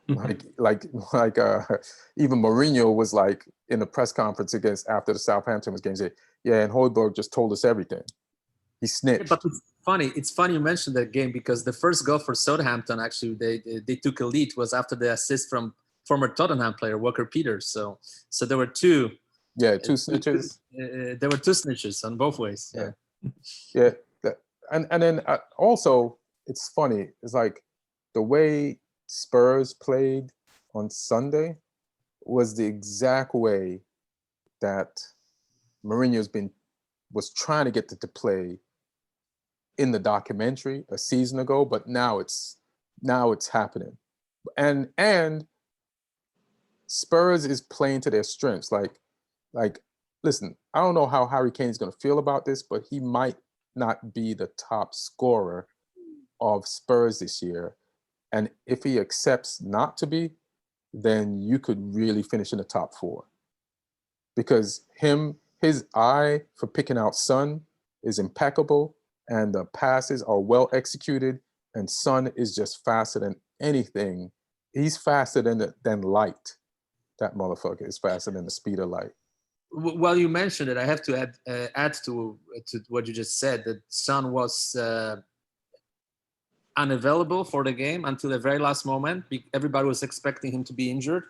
like even Mourinho was like in the press conference after the Southampton game, said, yeah, and Højbjerg just told us everything. He snitched. But it's funny you mentioned that game, because the first goal for Southampton, actually, they took a lead, was after the assist from former Tottenham player Walker Peters. So there were two. Yeah, two snitches. There were two snitches on both ways. Yeah. And then also, it's funny. It's like the way Spurs played on Sunday was the exact way that Mourinho's was trying to get to play in the documentary a season ago, but now it's happening. And Spurs is playing to their strengths. Like, listen, I don't know how Harry Kane is going to feel about this, but he might not be the top scorer of Spurs this year. And if he accepts not to be, then you could really finish in the top 4. Because his eye for picking out Son is impeccable, and the passes are well executed, and Son is just faster than anything. He's faster than light. That motherfucker is faster than the speed of light. Well, you mentioned it. I have to add to what you just said, that Son was unavailable for the game until the very last moment. Everybody was expecting him to be injured.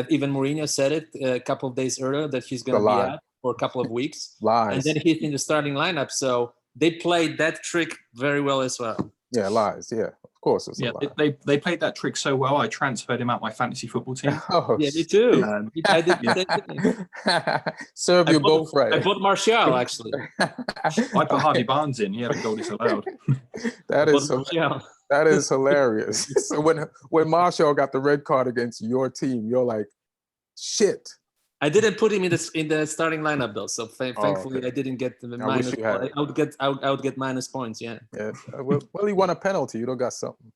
Even Mourinho said it a couple of days earlier that he's going to be out for a couple of weeks. Lies. And then he's in the starting lineup. So they played that trick very well as well. Yeah, lies. Yeah, of course it's a lie. They played that trick so well. I transferred him out my fantasy football team. Oh, yeah, me too. I did. Serve you both right. I bought Martial, actually. I put Harvey Barnes in. He had a goal disallowed. That is hilarious. So when Martial got the red card against your team, you're like, shit. I didn't put him in the starting lineup though, so thankfully okay. I didn't get the minus. I would get minus points. Yeah. Yeah. Well, he won a penalty. You don't got something.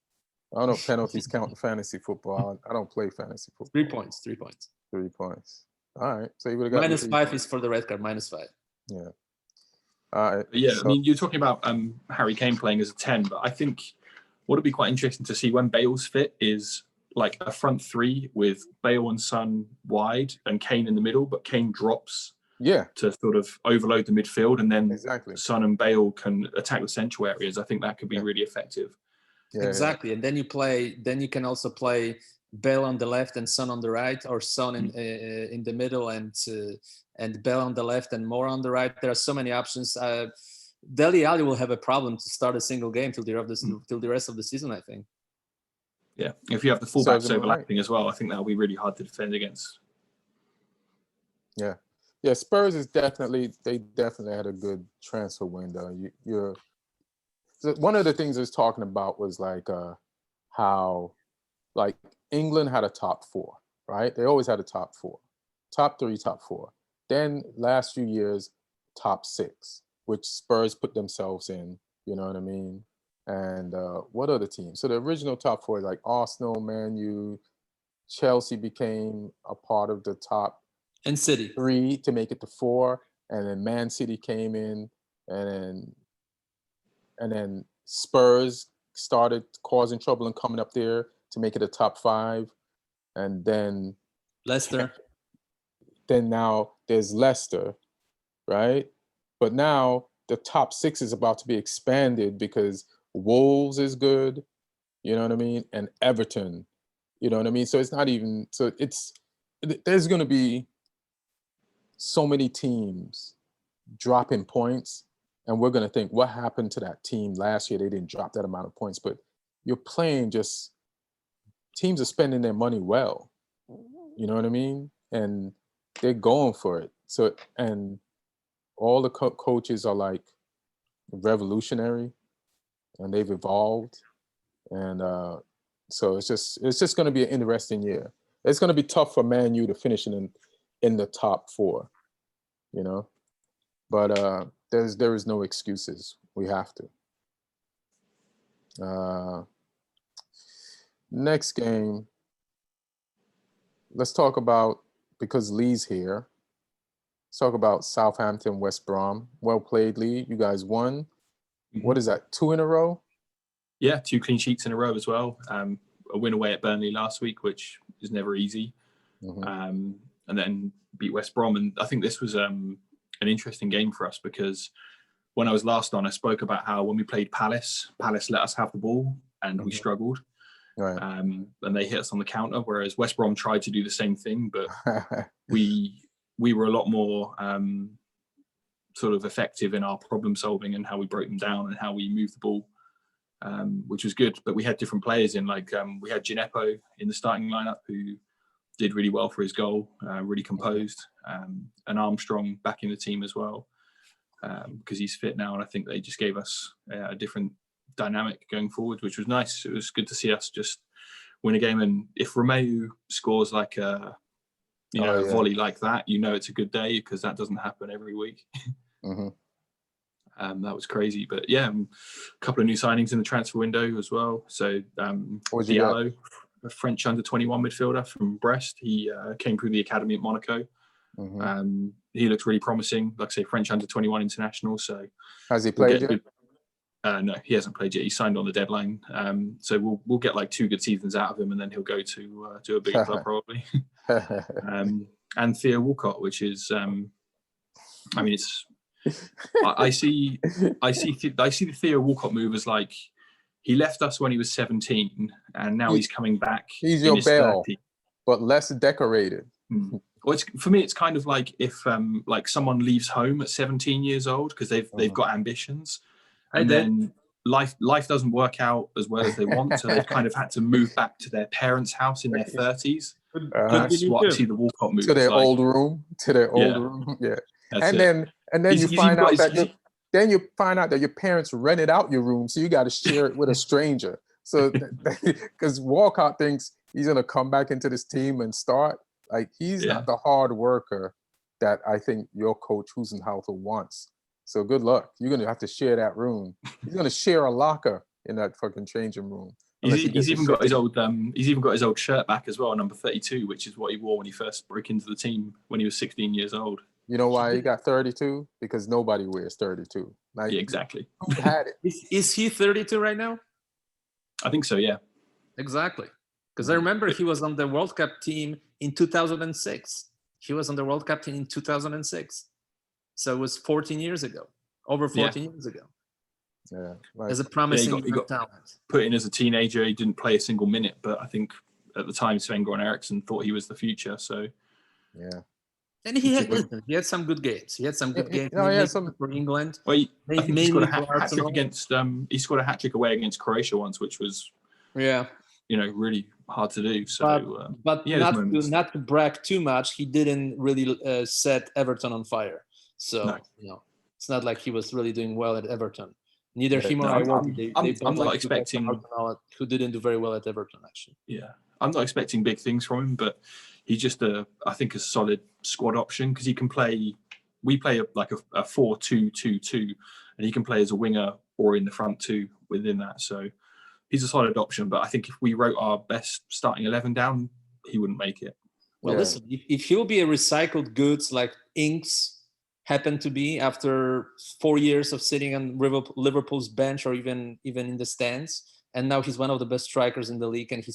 I don't know if penalties count in fantasy football. I don't play fantasy football. 3 points. 3 points. 3 points. All right. So you would have got minus 5 is for the red card. -5. Yeah. All right. Yeah. So, I mean, you're talking about Harry Kane playing as a 10, but I think what would be quite interesting to see when Bale's fit is like a front 3 with Bale and Son wide and Kane in the middle, but Kane drops to sort of overload the midfield, and then Son and Bale can attack the central areas. I think that could be really effective. Yeah, exactly. And then you can also play Bale on the left and Son on the right, or Son in the middle and Bale on the left and Moore on the right. There are so many options. Dele Alli will have a problem to start a single game till the rest of the season, I think. Yeah, if you have the fullbacks overlapping as well, I think that'll be really hard to defend against. Yeah. Yeah, Spurs definitely had a good transfer window. So one of the things I was talking about was like how like England had a top 4, right? They always had a top 4, top 3, top 4. Then last few years, top 6, which Spurs put themselves in. You know what I mean? And what other teams? So the original top 4, like Arsenal, Man U, Chelsea became a part of the top and City 3 to make it to 4, and then Man City came in, and then Spurs started causing trouble and coming up there to make it a top 5, and then Leicester. Then now there's Leicester, right? But now the top 6 is about to be expanded because Wolves is good, you know what I mean, and Everton, you know what I mean. So it's not even. So there's going to be so many teams dropping points, and we're going to think, what happened to that team last year? They didn't drop that amount of points, but you're playing just teams are spending their money well. You know what I mean? And they're going for it. So, and all the coaches are like revolutionary, and they've evolved. And so it's just going to be an interesting year. It's going to be tough for Man U to finish in the top 4, you know. But there is no excuses. We have to. Next game, let's talk about, because Lee's here, let's talk about Southampton, West Brom. Well played, Lee. You guys won. Mm-hmm. What is that, 2 in a row? Yeah, 2 clean sheets in a row as well. A win away at Burnley last week, which is never easy. Mm-hmm. And then beat West Brom. And I think this was an interesting game for us, because when I was last on, I spoke about how when we played Palace let us have the ball and mm-hmm. we struggled. Right. And they hit us on the counter, whereas West Brom tried to do the same thing, but we were a lot more sort of effective in our problem solving and how we broke them down and how we moved the ball, which was good. But we had different players in, like we had Gineppo in the starting lineup, who did really well for his goal, really composed, and Armstrong back in the team as well, because he's fit now, and I think they just gave us a different dynamic going forward, which was nice. It was good to see us just win a game. And if Romeu scores like a volley like that, it's a good day, because that doesn't happen every week. Mm-hmm. That was crazy. But yeah, a couple of new signings in the transfer window as well. So Diallo, a French under-21 midfielder from Brest, he came through the academy at Monaco. Mm-hmm. He looks really promising. Like I say, French under-21 international. So has he played yet? No, he hasn't played yet. He signed on the deadline. So we'll get like 2 good seasons out of him, and then he'll go to a bigger club probably. And Theo Walcott, which is, it's. I see the Theo Walcott move as like, he left us when he was 17, and now he's coming back. He's your Bale, but less decorated. Well, for me, it's kind of like if like someone leaves home at 17 years old because they've got ambitions. And then life doesn't work out as well as they want, so they've kind of had to move back to their parents' house in their 30s. That's what I see the Walcott move to their like. old room, yeah. And then you find out that your parents rented out your room, so you got to share it with a stranger. So because Walcott thinks he's gonna come back into this team and start, like he's not the hard worker that I think your coach Husenhauser wants. So good luck. You're going to have to share that room. He's going to share a locker in that fucking changing room. He's even got his old shirt back as well, number 32, which is what he wore when he first broke into the team when he was 16 years old. You know why he got 32? Because nobody wears 32. Like, yeah, exactly. Who had it? Is he 32 right now? I think so, yeah. Exactly. Because I remember he was on the World Cup team in 2006. He was on the World Cup team in 2006. So it was 14 years ago, over 14 years ago. Yeah, as a promising he got talent. Put in as a teenager, he didn't play a single minute, but I think at the time Sven-Goran Eriksson thought he was the future. So yeah, and he had some good games. He had some good games. For England. Well, I think he scored a hat trick against. He scored a hat trick away against Croatia once, which was really hard to do. So, but not to brag too much, he didn't really set Everton on fire. So it's not like he was really doing well at Everton. Neither him or I'm not expecting who didn't do very well at Everton actually. Yeah, I'm not expecting big things from him, but he's just I think a solid squad option because he can play. We play a 4-2-2-2, and he can play as a winger or in the front two within that. So he's a solid option. But I think if we wrote our best starting 11 down, he wouldn't make it. Well, listen, if he'll be a recycled goods like Inks happened to be after 4 years of sitting on Liverpool's bench or even in the stands, and now he's one of the best strikers in the league, and he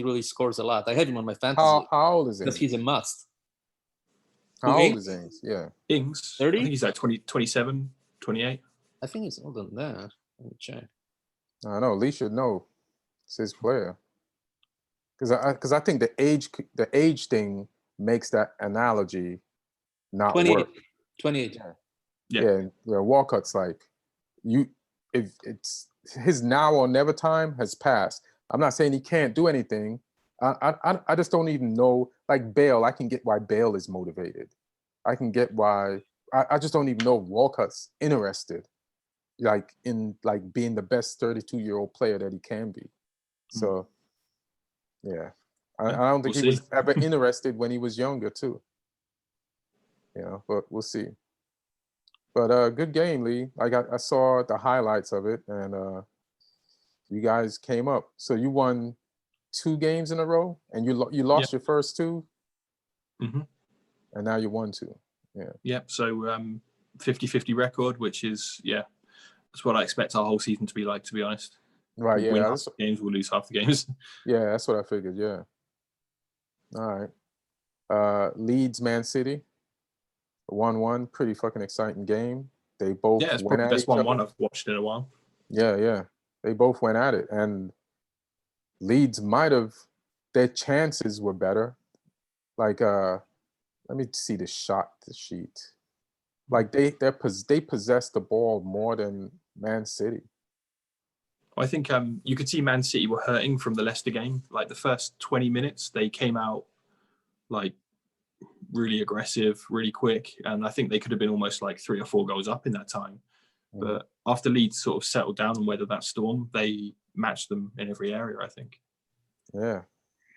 really scores a lot. I have him on my fantasy. How old is he? Because he's a must. How old is Ings? Yeah. Ings? 30? I think he's like 27, 28. I think he's older than that. Let me check. I know. Lee should know. It's his player. Because I think the age thing makes that analogy not 28. work. 28. Yeah. Walcott's like, if it's his now or never time has passed. I'm not saying he can't do anything. I just don't even know. Like Bale, I can get why Bale is motivated. I can get why. I just don't even know if Walcott's interested, like in like being the best 32-year-old player that he can be. So, yeah, I don't think he was ever interested when he was younger too. But we'll see. But good game, Lee. Like I saw the highlights of it, and you guys came up. So you won 2 games in a row, and you lost your first 2, and now you won 2. Yeah. Yep. So 50-50 record, which is that's what I expect our whole season to be like. To be honest. Right. We'll win half the games, we'll lose half the games. Yeah, that's what I figured. Yeah. All right. Leeds, Man City, 1-1. Pretty fucking exciting game. They both it's went probably at the best each 1-1 other. I've watched in a while. Yeah. They both went at it, and Leeds might have, their chances were better. Like, let me see the sheet. Like they possessed the ball more than Man City. I think you could see Man City were hurting from the Leicester game. Like the first 20 minutes, they came out like really aggressive, really quick, and I think they could have been almost like 3 or 4 goals up in that time. But after Leeds sort of settled down and weathered that storm, they matched them in every area, I think. Yeah.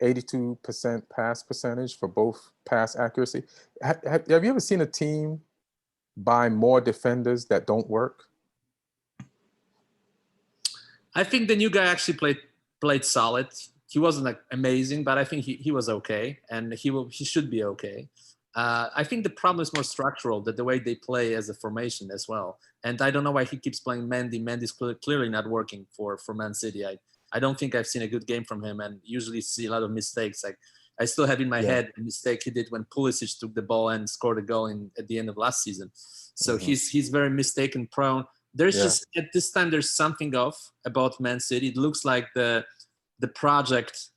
82% pass percentage for both pass accuracy. Have you ever seen a team buy more defenders that don't work? I think the new guy actually played solid. He wasn't like amazing, but I think he was okay, and he should be okay. I think the problem is more structural, that the way they play as a formation as well. And I don't know why he keeps playing Mendy. Mendy's clearly not working for Man City. I don't think I've seen a good game from him, and usually see a lot of mistakes. Like I still have in my head a mistake he did when Pulisic took the ball and scored a goal at the end of last season. So he's very mistaken prone. There's just at this time there's something off about Man City. It looks like the project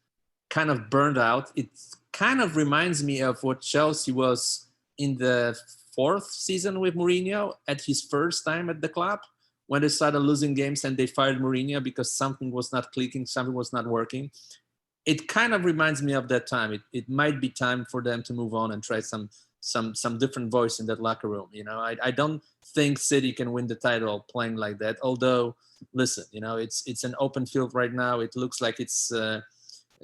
kind of burned out. It kind of reminds me of what Chelsea was in the 4th season with Mourinho at his first time at the club, when they started losing games and they fired Mourinho because something was not clicking, something was not working. It kind of reminds me of that time. It might be time for them to move on and try some different voice in that locker room. I don't think City can win the title playing like that. Although, listen, it's an open field right now. It looks like it's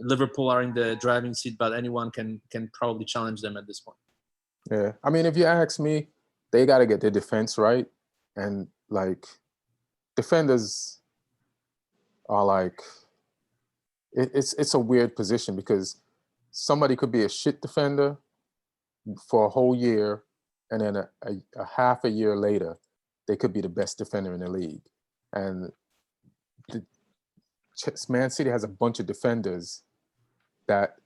Liverpool are in the driving seat, but anyone can probably challenge them at this point. Yeah, I mean, if you ask me, they got to get their defense right, and like defenders are like, it's a weird position because somebody could be a shit defender for a whole year, and then a half a year later, they could be the best defender in the league. And Man City has a bunch of defenders that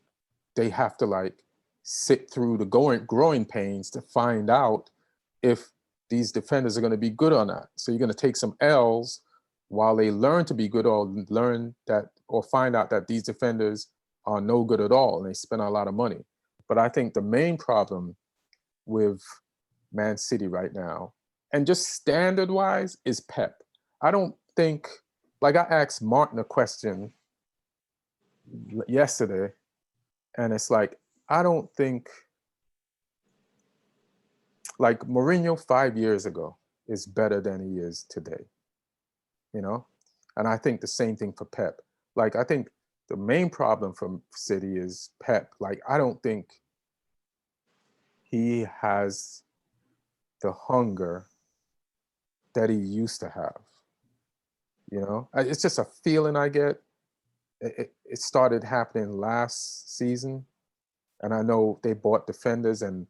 they have to like sit through the growing pains to find out if these defenders are going to be good or not. So you're going to take some L's while they learn to be good, or find out that these defenders are no good at all, and they spend a lot of money. But I think the main problem with Man City right now, and just standard-wise, is Pep. I don't think, like I asked Martin a question yesterday, and it's like, I don't think, like Mourinho 5 years ago is better than he is today, And I think the same thing for Pep. Like, I think the main problem for City is Pep. Like, I don't think he has the hunger that he used to have. It's just a feeling I get. It started happening last season, and I know they bought defenders, and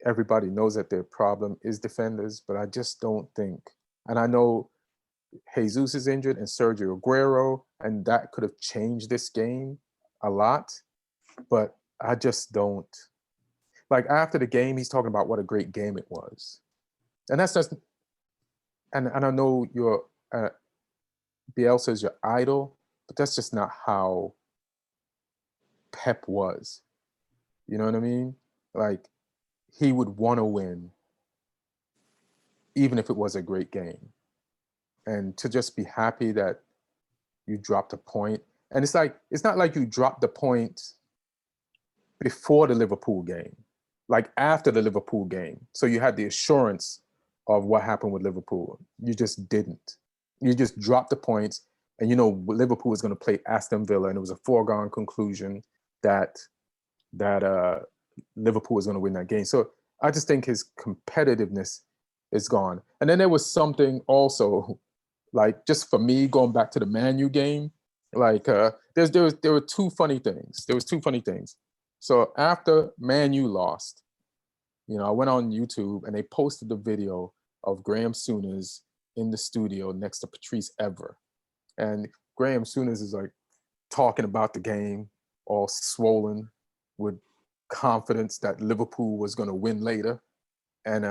everybody knows that their problem is defenders, but I just don't think. And I know Jesus is injured and Sergio Aguero, and that could have changed this game a lot, but I just don't. Like after the game, he's talking about what a great game it was. And that's just, and I know your Bielsa is your idol, but that's just not how Pep was. You know what I mean? Like he would want to win, even if it was a great game. And to just be happy that you dropped a point. And it's not like you dropped the point before the Liverpool game, like after the Liverpool game. So you had the assurance of what happened with Liverpool. You just didn't. You just dropped the points, and Liverpool was going to play Aston Villa, and it was a foregone conclusion that Liverpool was going to win that game. So I just think his competitiveness is gone. And then there was something also, like, just for me, going back to the Man U game, like there were two funny things. There was two funny things. So after Man U lost, I went on YouTube and they posted the video of Graham Souness in the studio next to Patrice Evra. And Graham Souness is like talking about the game, all swollen with confidence that Liverpool was going to win later. And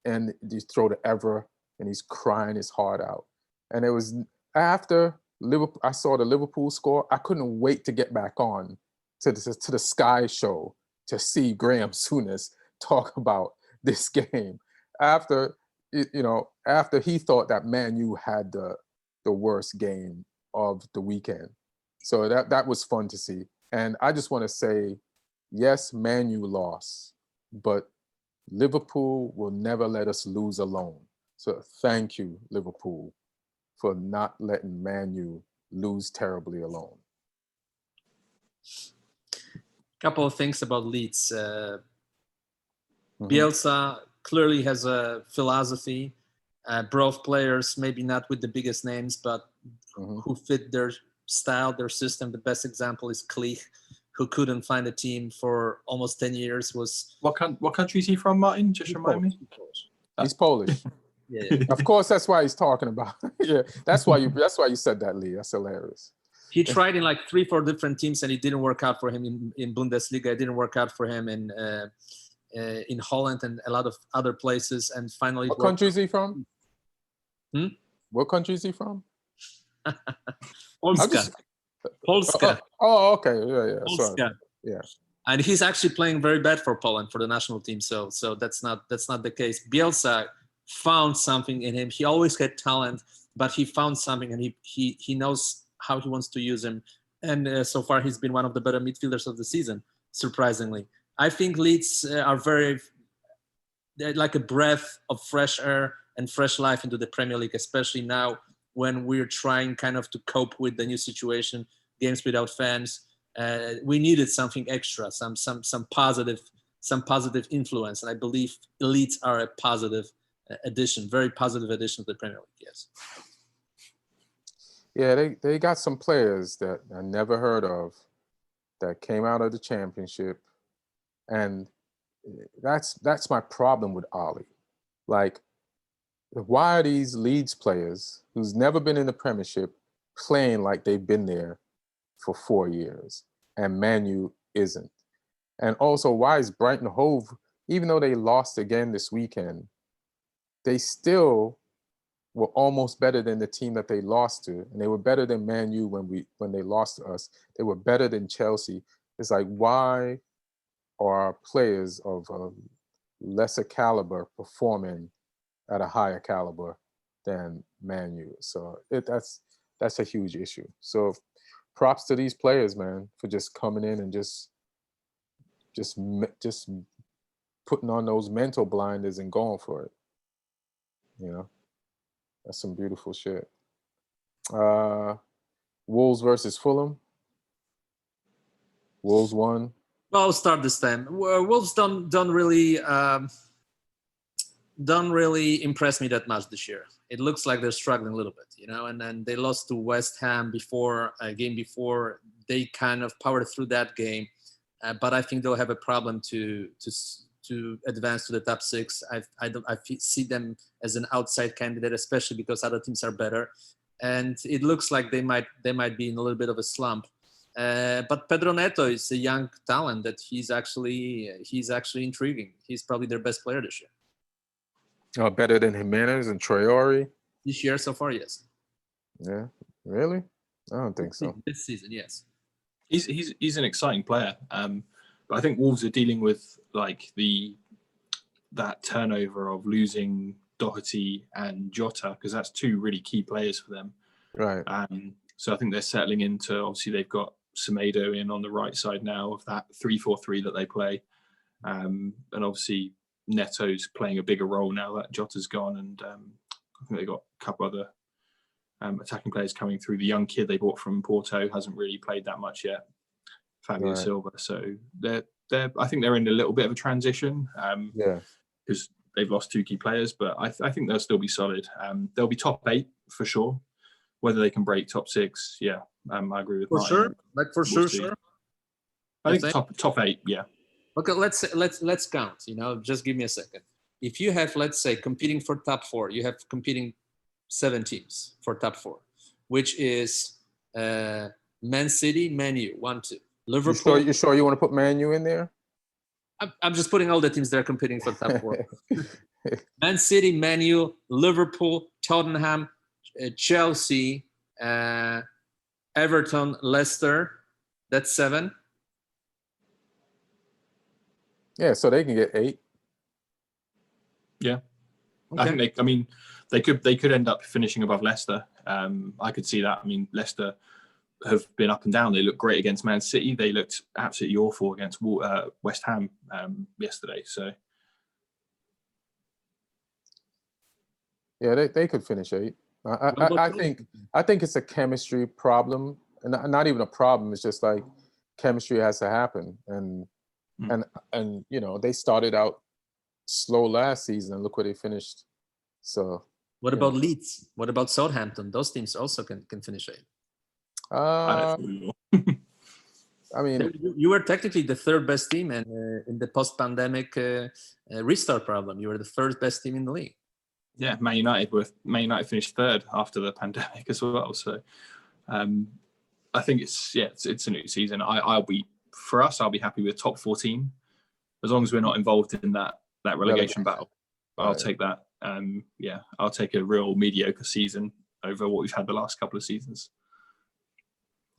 you throw to Evra and he's crying his heart out. And it was after Liverpool, I saw the Liverpool score. I couldn't wait to get back on to the Sky show to see Graham Souness talk about this game after he thought that Man U had the worst game of the weekend. So that was fun to see. And I just want to say, yes, Man U lost, but Liverpool will never let us lose alone. So thank you, Liverpool, for not letting Man U lose terribly alone. Couple of things about Leeds. Bielsa clearly has a philosophy. Both players, maybe not with the biggest names, but who fit their style, their system. The best example is Klich, who couldn't find a team for almost 10 years. What country is he from, Martin? Just remind me. He's Polish. Yeah. Of course, that's why he's talking about. Yeah, that's why you said that, Lee. That's hilarious. He tried in like 3-4 different teams, and it didn't work out for him in Bundesliga. It didn't work out for him in Holland and a lot of other places. And finally, what country is he from? What country is he from? Polska. Polska. Oh, okay. Yeah. Polska. Sorry. Yeah. And he's actually playing very bad for Poland, for the national team. So that's not the case. Bielsa found something in him. He always had talent, but he found something, and he knows how he wants to use him. And so far, he's been one of the better midfielders of the season, surprisingly. I think Leeds are they're like a breath of fresh air and fresh life into the Premier League, especially now when we're trying kind of to cope with the new situation, games without fans. We needed something extra, some positive influence, and I believe Leeds are a positive addition, very positive addition to the Premier League. Yes. Yeah, they got some players that I never heard of that came out of the Championship, and that's my problem with Ollie. Like, why are these Leeds players who's never been in the Premiership playing like they've been there for 4 years, and Man U isn't? And also, why is Brighton Hove, even though they lost again this weekend, they still were almost better than the team that they lost to, and they were better than Man U when they lost to us. They were better than Chelsea. It's like, why are players of lesser caliber performing at a higher caliber than Man U? So that's a huge issue. So props to these players, man, for just coming in and just putting on those mental blinders and going for it. That's some beautiful shit. Wolves versus Fulham. Wolves won. Well, I'll start this time. Wolves don't really impress me that much this year. It looks like they're struggling a little bit, and then they lost to West Ham a game before. They kind of powered through that game, but I think they'll have a problem to advance to the top 6. I see them as an outside candidate, especially because other teams are better, and it looks like they might be in a little bit of a slump. But Pedro Neto is a young talent that he's actually intriguing. He's probably their best player this year. Better than Jimenez and Traore? This year so far, yes. Yeah, really? I don't think so. This season, yes. He's an exciting player. But I think Wolves are dealing with like the that turnover of losing Doherty and Jota, because that's two really key players for them. Right. So I think they're settling into, obviously they've got Semedo in on the right side now of that 3-4-3 that they play. And obviously Neto's playing a bigger role now that Jota's gone. And I think they've got a couple other attacking players coming through. The young kid they bought from Porto hasn't really played that much yet, Fabio Silva. So I think they're in a little bit of a transition. Because they've lost two key players, but I think they'll still be solid. They'll be top 8 for sure. Whether they can break top 6, I agree with Martin. Sure, like for We'll sure. I think top 8, yeah. Okay, let's count. Just give me a second. If you have, let's say, competing for top 4, you have competing 7 teams for top 4, which is Man City, Man U, 1, 2. Liverpool. You sure you want to put Man U in there? I'm just putting all the teams that are competing for top 4. Man City, Man U, Liverpool, Tottenham, Chelsea, Everton, Leicester. That's 7. Yeah, so they can get 8. Yeah, okay. I think they could end up finishing above Leicester. I could see that. I mean, Leicester have been up and down. They looked great against Man City. They looked absolutely awful against West Ham yesterday. So yeah, they could finish 8. I think it's a chemistry problem, and not even a problem. It's just like chemistry has to happen, and they started out slow last season, and look where they finished. So what about Leeds? What about Southampton? Those teams also can finish 8. I mean, you were technically the 3rd best team, and in the post-pandemic restart problem, you were the 3rd best team in the league. Yeah, Man United finished 3rd after the pandemic as well. So I think it's a new season. I'll be happy with top 14 as long as we're not involved in that relegation battle. I'll take that. I'll take a real mediocre season over what we've had the last couple of seasons.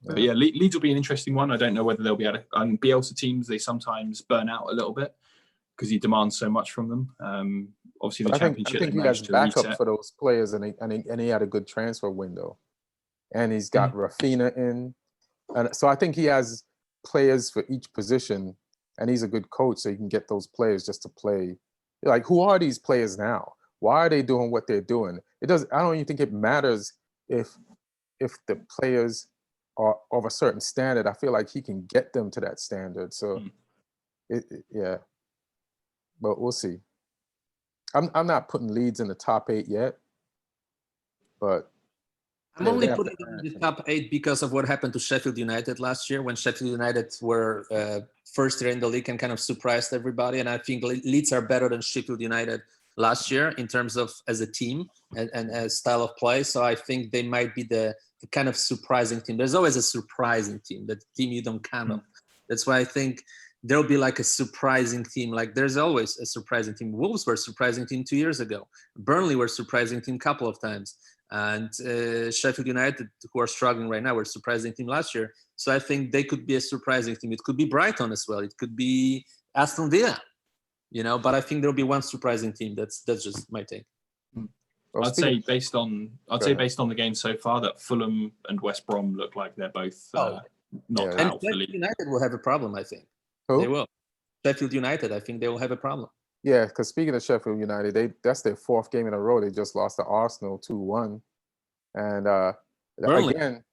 But Leeds will be an interesting one. I don't know whether they'll be able to. And Bielsa teams, they sometimes burn out a little bit because he demands so much from them. Obviously, the Championship. I think he has backup for those players, and he had a good transfer window, and he's got Rafinha in, and so I think he has players for each position, and he's a good coach, so he can get those players just to play. Like, who are these players now? Why are they doing what they're doing? I don't even think it matters if the players are of a certain standard. I feel like he can get them to that standard. So, but we'll see. I'm not putting Leeds in the top 8 yet, but I'm only putting them in the top 8 because of what happened to Sheffield United last year, when Sheffield United were first year in the league and kind of surprised everybody. And I think Leeds are better than Sheffield United last year in terms of as a team and as style of play. So I think they might be the kind of surprising team. There's always a surprising team, that team you don't count on. That's why I think there'll be like a surprising team. Like there's always a surprising team. Wolves were a surprising team 2 years ago. Burnley were a surprising team a couple of times. And Sheffield United, who are struggling right now, were a surprising team last year. So I think they could be a surprising team. It could be Brighton as well. It could be Aston Villa, but I think there'll be one surprising team. That's just my take. I'd say based on the game so far that Fulham and West Brom look like they're both knocked out. And Sheffield United will have a problem, I think. Who? They will. Sheffield United, I think they will have a problem. Yeah, because speaking of Sheffield United, that's their 4th game in a row. They just lost to Arsenal 2-1. And Burnley. Again,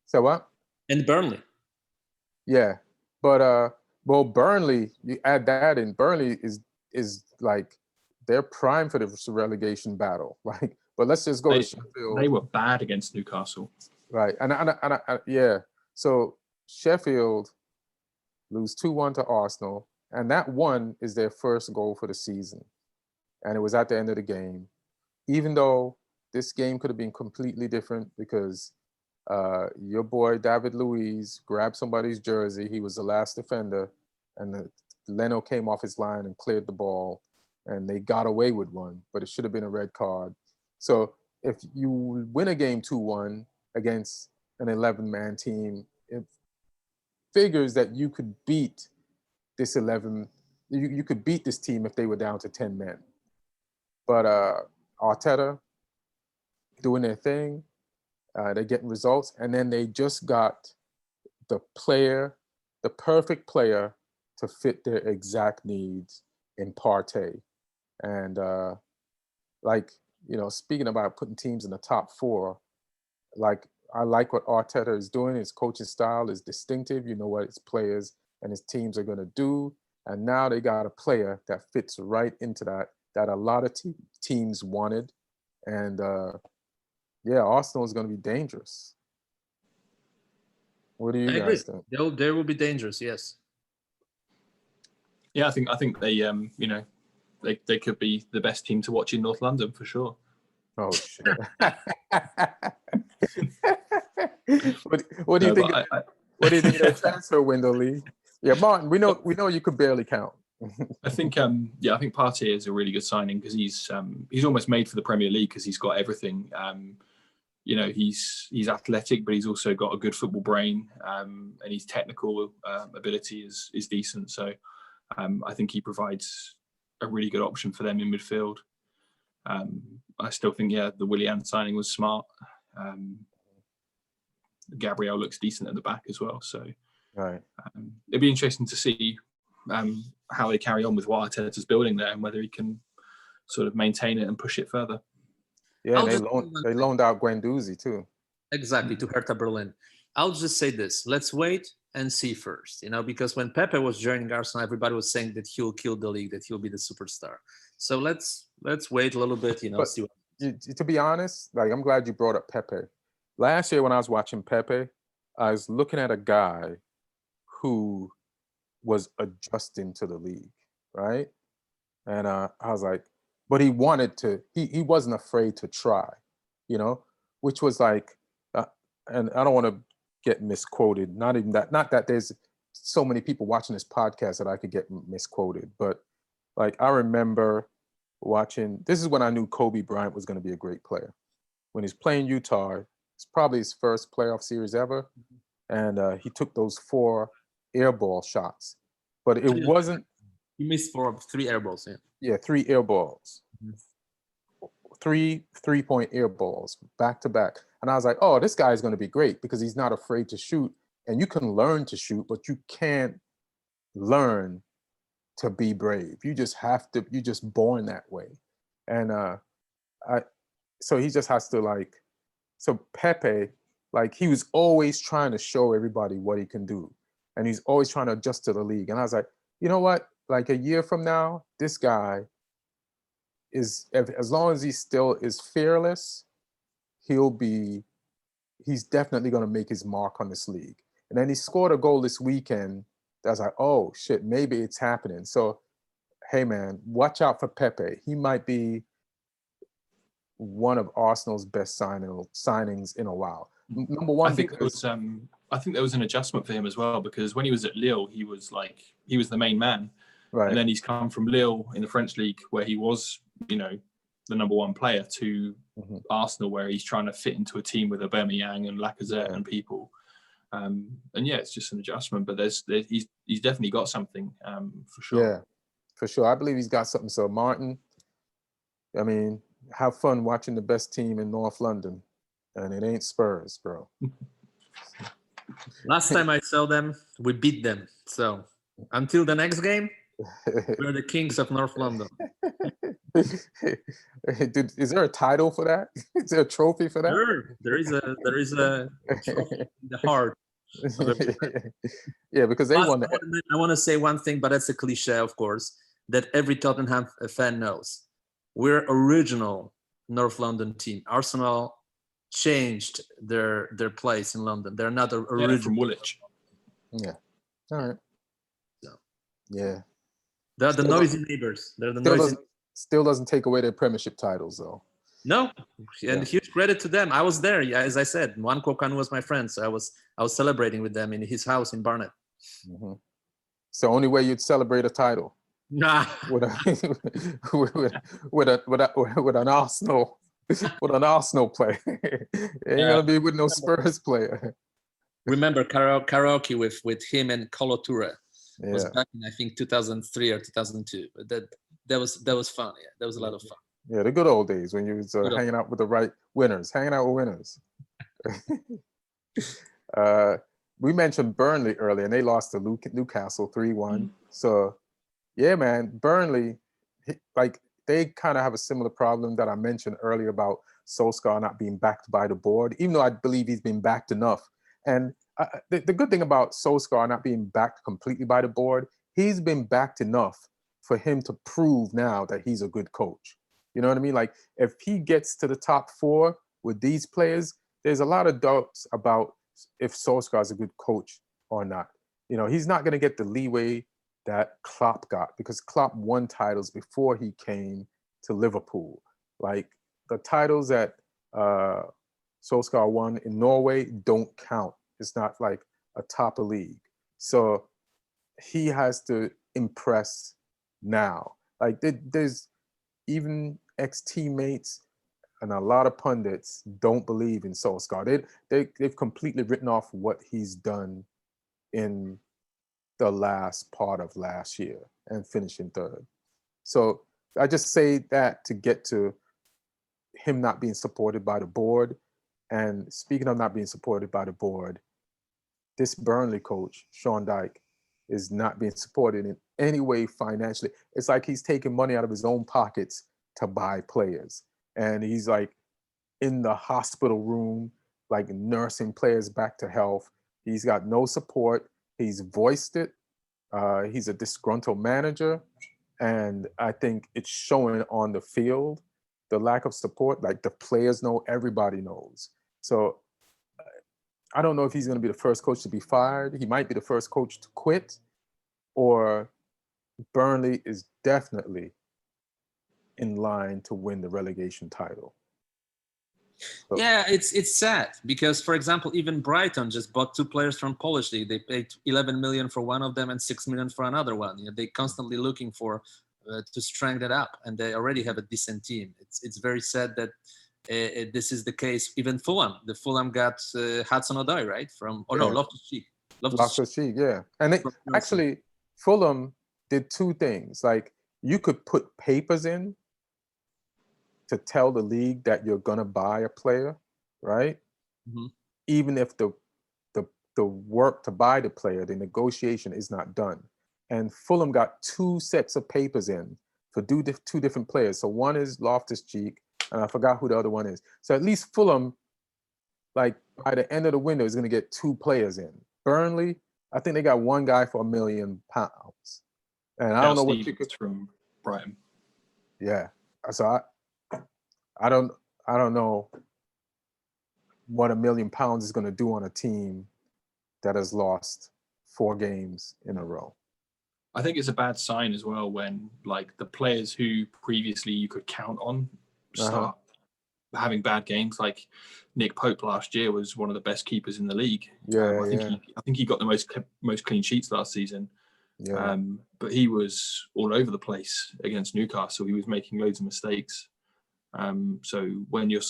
so what? And Burnley. Yeah. But Burnley, you add that in, Burnley is like they're prime for the relegation battle. Like, but let's just go to Sheffield. They were bad against Newcastle. Right. And so Sheffield lose 2-1 to Arsenal. And that one is their first goal for the season. And it was at the end of the game. Even though this game could have been completely different because your boy David Luiz grabbed somebody's jersey. He was the last defender. And Leno came off his line and cleared the ball. And they got away with one. But it should have been a red card. So if you win a game 2-1 against an 11-man team, it figures that you could beat this 11 you could beat this team if they were down to 10 men. But Arteta doing their thing, they're getting results, and then they just got the perfect player to fit their exact needs in Partey. And speaking about putting teams in the top 4, I like what Arteta is doing. His coaching style is distinctive. You know what his players and his teams are going to do. And now they got a player that fits right into that a lot of teams wanted. And Arsenal is going to be dangerous. What do you guys think? They will be dangerous, yes. Yeah, I think they they could be the best team to watch in North London for sure. Oh shit! What do you think? What do you think of the transfer window, Lee? Yeah, Martin, we know you could barely count. I think Partey is a really good signing because he's almost made for the Premier League because he's got everything. He's athletic, but he's also got a good football brain, and his technical ability is decent. So I think he provides a really good option for them in midfield. I still think the Willian signing was smart. Gabriel looks decent at the back as well. So right, it'd be interesting to see how they carry on with what Arteta's building there and whether he can sort of maintain it and push it further. Yeah, they loaned out Guendouzi too. Exactly, to Hertha Berlin. I'll just say this: let's wait and see first. Because when Pepe was joining Arsenal, everybody was saying that he'll kill the league, that he'll be the superstar. So let's wait a little bit. But see. To be honest, I'm glad you brought up Pepe. Last year when I was watching Pepe, I was looking at a guy who was adjusting to the league, right? And I was like, but he wanted to. He wasn't afraid to try, which was and I don't want to get misquoted. Not that there's so many people watching this podcast that I could get misquoted, but I remember watching. This is when I knew Kobe Bryant was going to be a great player. When he's playing Utah, it's probably his first playoff series ever, and he took those 4 air ball shots, but it wasn't. He missed 3 air balls. Yeah, 3 air balls. 3 3-point air balls back to back. And I was like, oh, this guy is going to be great because he's not afraid to shoot. And you can learn to shoot, but you can't learn to be brave. You just have to, you're just born that way. And so he just has to so Pepe, he was always trying to show everybody what he can do. And he's always trying to adjust to the league. And I was like, you know what? A year from now, this guy is, as long as he still is fearless, he's definitely going to make his mark on this league. And then he scored a goal this weekend. That's oh shit, maybe it's happening. So, hey man, watch out for Pepe. He might be one of Arsenal's best signings in a while. Number one, I think there was an adjustment for him as well, because when he was at Lille, he was the main man. Right. And then he's come from Lille in the French league, where he was, the number 1 player, to Arsenal, where he's trying to fit into a team with Aubameyang and Lacazette and people. And it's just an adjustment, but he's definitely got something for sure. Yeah, for sure. I believe he's got something. So Martin, have fun watching the best team in North London, and it ain't Spurs, bro. Last time I saw them, we beat them. So until the next game, we're the kings of North London. Dude, is there a title for that? Is there a trophy for that? Sure. There is a trophy in the heart. Yeah, because they won. I want to say one thing, but that's a cliche, of course, that every Tottenham fan knows. We're original North London team. Arsenal changed their place in London. They're not original. From Woolwich. Yeah. All right. So. Yeah. They're the noisy neighbors. They're the noisy. Still doesn't take away their Premiership titles, though. No, and huge credit to them. I was there. Yeah, as I said, Juan Kokan was my friend, so I was celebrating with them in his house in Barnet. Mm-hmm. So only way you'd celebrate a title. Nah. with an Arsenal player. It ain't gonna be with no Spurs player. Remember karaoke with him and Kolo Touré. Yeah. was back in, I think, 2003 or 2002. But that was fun. Yeah, that was a lot of fun. Yeah, the good old days when you was hanging out with the right winners, hanging out with winners. We mentioned Burnley earlier, and they lost to Newcastle 3-1. So, yeah, man, Burnley, like, they kind of have a similar problem that I mentioned earlier about Solskjaer not being backed by the board, even though I believe he's been backed enough. And the good thing about Solskjaer not being backed completely by the board, he's been backed enough for him to prove now that he's a good coach. You know what I mean? Like, if he gets to the top 4 with these players, there's a lot of doubts about if Solskjaer is a good coach or not. You know, he's not going to get the leeway that Klopp got, because Klopp won titles before he came to Liverpool. Like, the titles that Solskjaer won in Norway don't count. It's not like a top of league. So he has to impress now. Like, there's even ex-teammates and a lot of pundits don't believe in Solskjaer. They've completely written off what he's done in the last part of last year and finishing 3rd. So I just say that to get to him not being supported by the board. And speaking of not being supported by the board, this Burnley coach, Sean Dyche, is not being supported in any way financially. It's like he's taking money out of his own pockets to buy players. And he's like in the hospital room, like nursing players back to health. He's got no support. He's voiced it. He's a disgruntled manager. And I think it's showing on the field, the lack of support. Like, the players know, everybody knows. So I don't know if he's going to be the first coach to be fired. He might be the first coach to quit, or Burnley is definitely in line to win the relegation title. So, yeah, it's sad because, for example, even Brighton just bought 2 players from Polish league. They paid 11 million for one of them and 6 million for another one. You know, they're constantly looking for to strengthen it up, and they already have a decent team. It's very sad that this is the case. Even Fulham got Hudson Odoi, right? Loftus-Cheek. Loftus-Cheek, yeah. And actually, Fulham did 2 things. Like, you could put papers in to tell the league that you're gonna buy a player, right? Mm-hmm. Even if the work to buy the player, the negotiation is not done. And Fulham got 2 sets of papers in for 2 different players. So one is Loftus-Cheek, and I forgot who the other one is. So at least Fulham, like, by the end of the window, is gonna get 2 players in. Burnley, I think they got 1 guy for £1 million. And I don't know what you could from Brighton. Yeah. So I don't know what £1 million is going to do on a team that has lost 4 games in a row. I think it's a bad sign as well when, like, the players who previously you could count on start having bad games. Like, Nick Pope last year was one of the best keepers in the league. I think he got the most clean sheets last season. Yeah. But he was all over the place against Newcastle. He was making loads of mistakes. So when your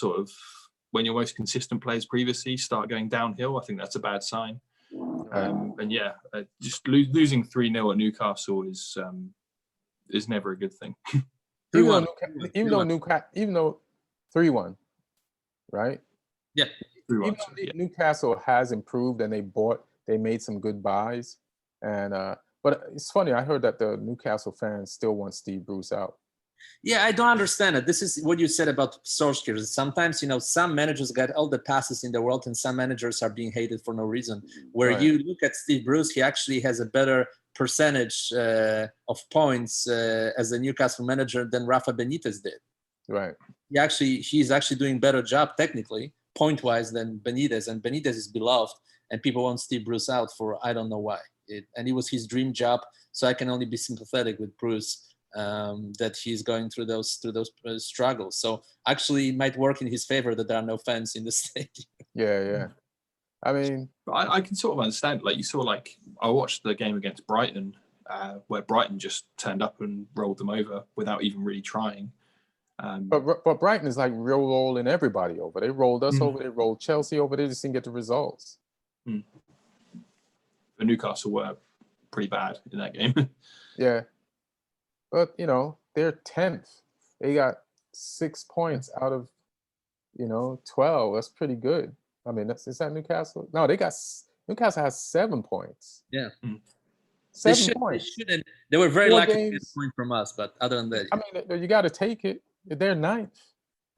most consistent players previously start going downhill, I think that's a bad sign. And yeah, just losing 3-0 at Newcastle is never a good thing. Even though 3-1, right? Yeah. 3-1, even though Newcastle has improved and they made some good buys, and but it's funny. I heard that the Newcastle fans still want Steve Bruce out. Yeah, I don't understand it. This is what you said about Solskjaer. Sometimes, some managers get all the passes in the world, and some managers are being hated for no reason. Where you look at Steve Bruce, he actually has a better percentage of points as a Newcastle manager than Rafa Benitez did. Right. He's actually doing better job technically, point-wise, than Benitez. And Benitez is beloved, and people want Steve Bruce out for I don't know why. And it was his dream job, so I can only be sympathetic with Bruce. That he's going through those struggles. So actually, it might work in his favor that there are no fans in the stadium. Yeah. I mean, I can sort of understand. Like, you saw, like, I watched the game against Brighton, where Brighton just turned up and rolled them over without even really trying. But Brighton is like rolling everybody over. They rolled us over. They rolled Chelsea over. They just didn't get the results. But Newcastle were pretty bad in that game. Yeah. But, you know, they're 10th. They got 6 points out of, 12. That's pretty good. I mean, is that Newcastle? No, Newcastle has 7 points. Yeah. 7 points. They were very 4 lucky to get a games. point from us, but other than that. I mean, you got to take it. They're 9th.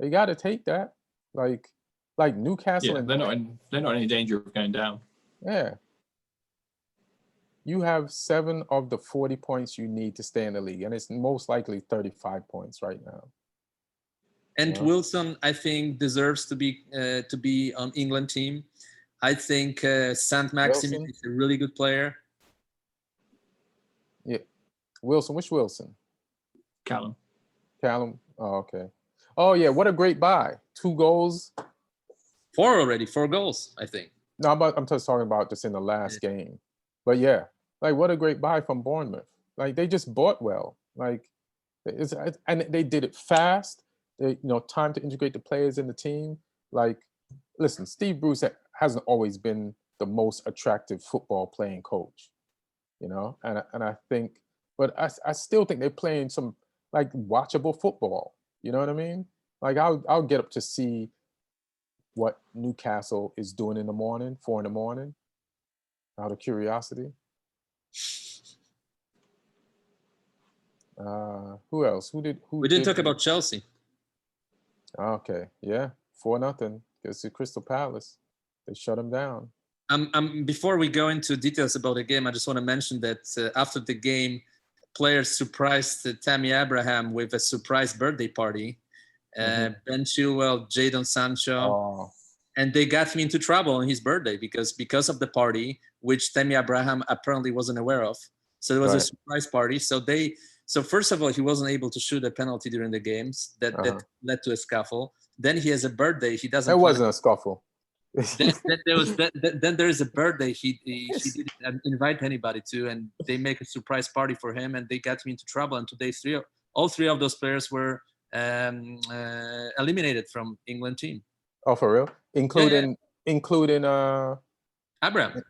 You got to take that. Like Newcastle. Yeah, they're not in any danger of going down. Yeah. You have 7 of the 40 points you need to stay in the league, and it's most likely 35 points right now. And Wilson, I think, deserves to be on England team. I think Saint Maximin is a really good player. Yeah, Wilson. Which Wilson? Callum. Oh, okay. Oh yeah, what a great buy! 2 goals. 4 goals, I think. No, I'm just talking about just in the last game. But yeah, like what a great buy from Bournemouth. Like they just bought well. Like and they did it fast. They, time to integrate the players in the team. Like, listen, Steve Bruce hasn't always been the most attractive football playing coach, and I think, but I still think they're playing some like watchable football. You know what I mean? Like I'll get up to see what Newcastle is doing in the morning, 4 a.m, out of curiosity. Who else? We didn't talk about Chelsea. Okay, yeah, 4-0 against the Crystal Palace. They shut them down. Before we go into details about the game, I just want to mention that after the game, players surprised Tammy Abraham with a surprise birthday party. Ben Chilwell, Jadon Sancho, and they got him into trouble on his birthday because of the party, which Tammy Abraham apparently wasn't aware of. So it was a surprise party. So first of all, he wasn't able to shoot a penalty during the games that led to a scuffle. Then he has a birthday. He doesn't. It wasn't a scuffle. Then there is a birthday he didn't invite anybody to, and they make a surprise party for him, and they got him into trouble. And today, all three of those players were eliminated from England team. Oh, for real? Including Abraham.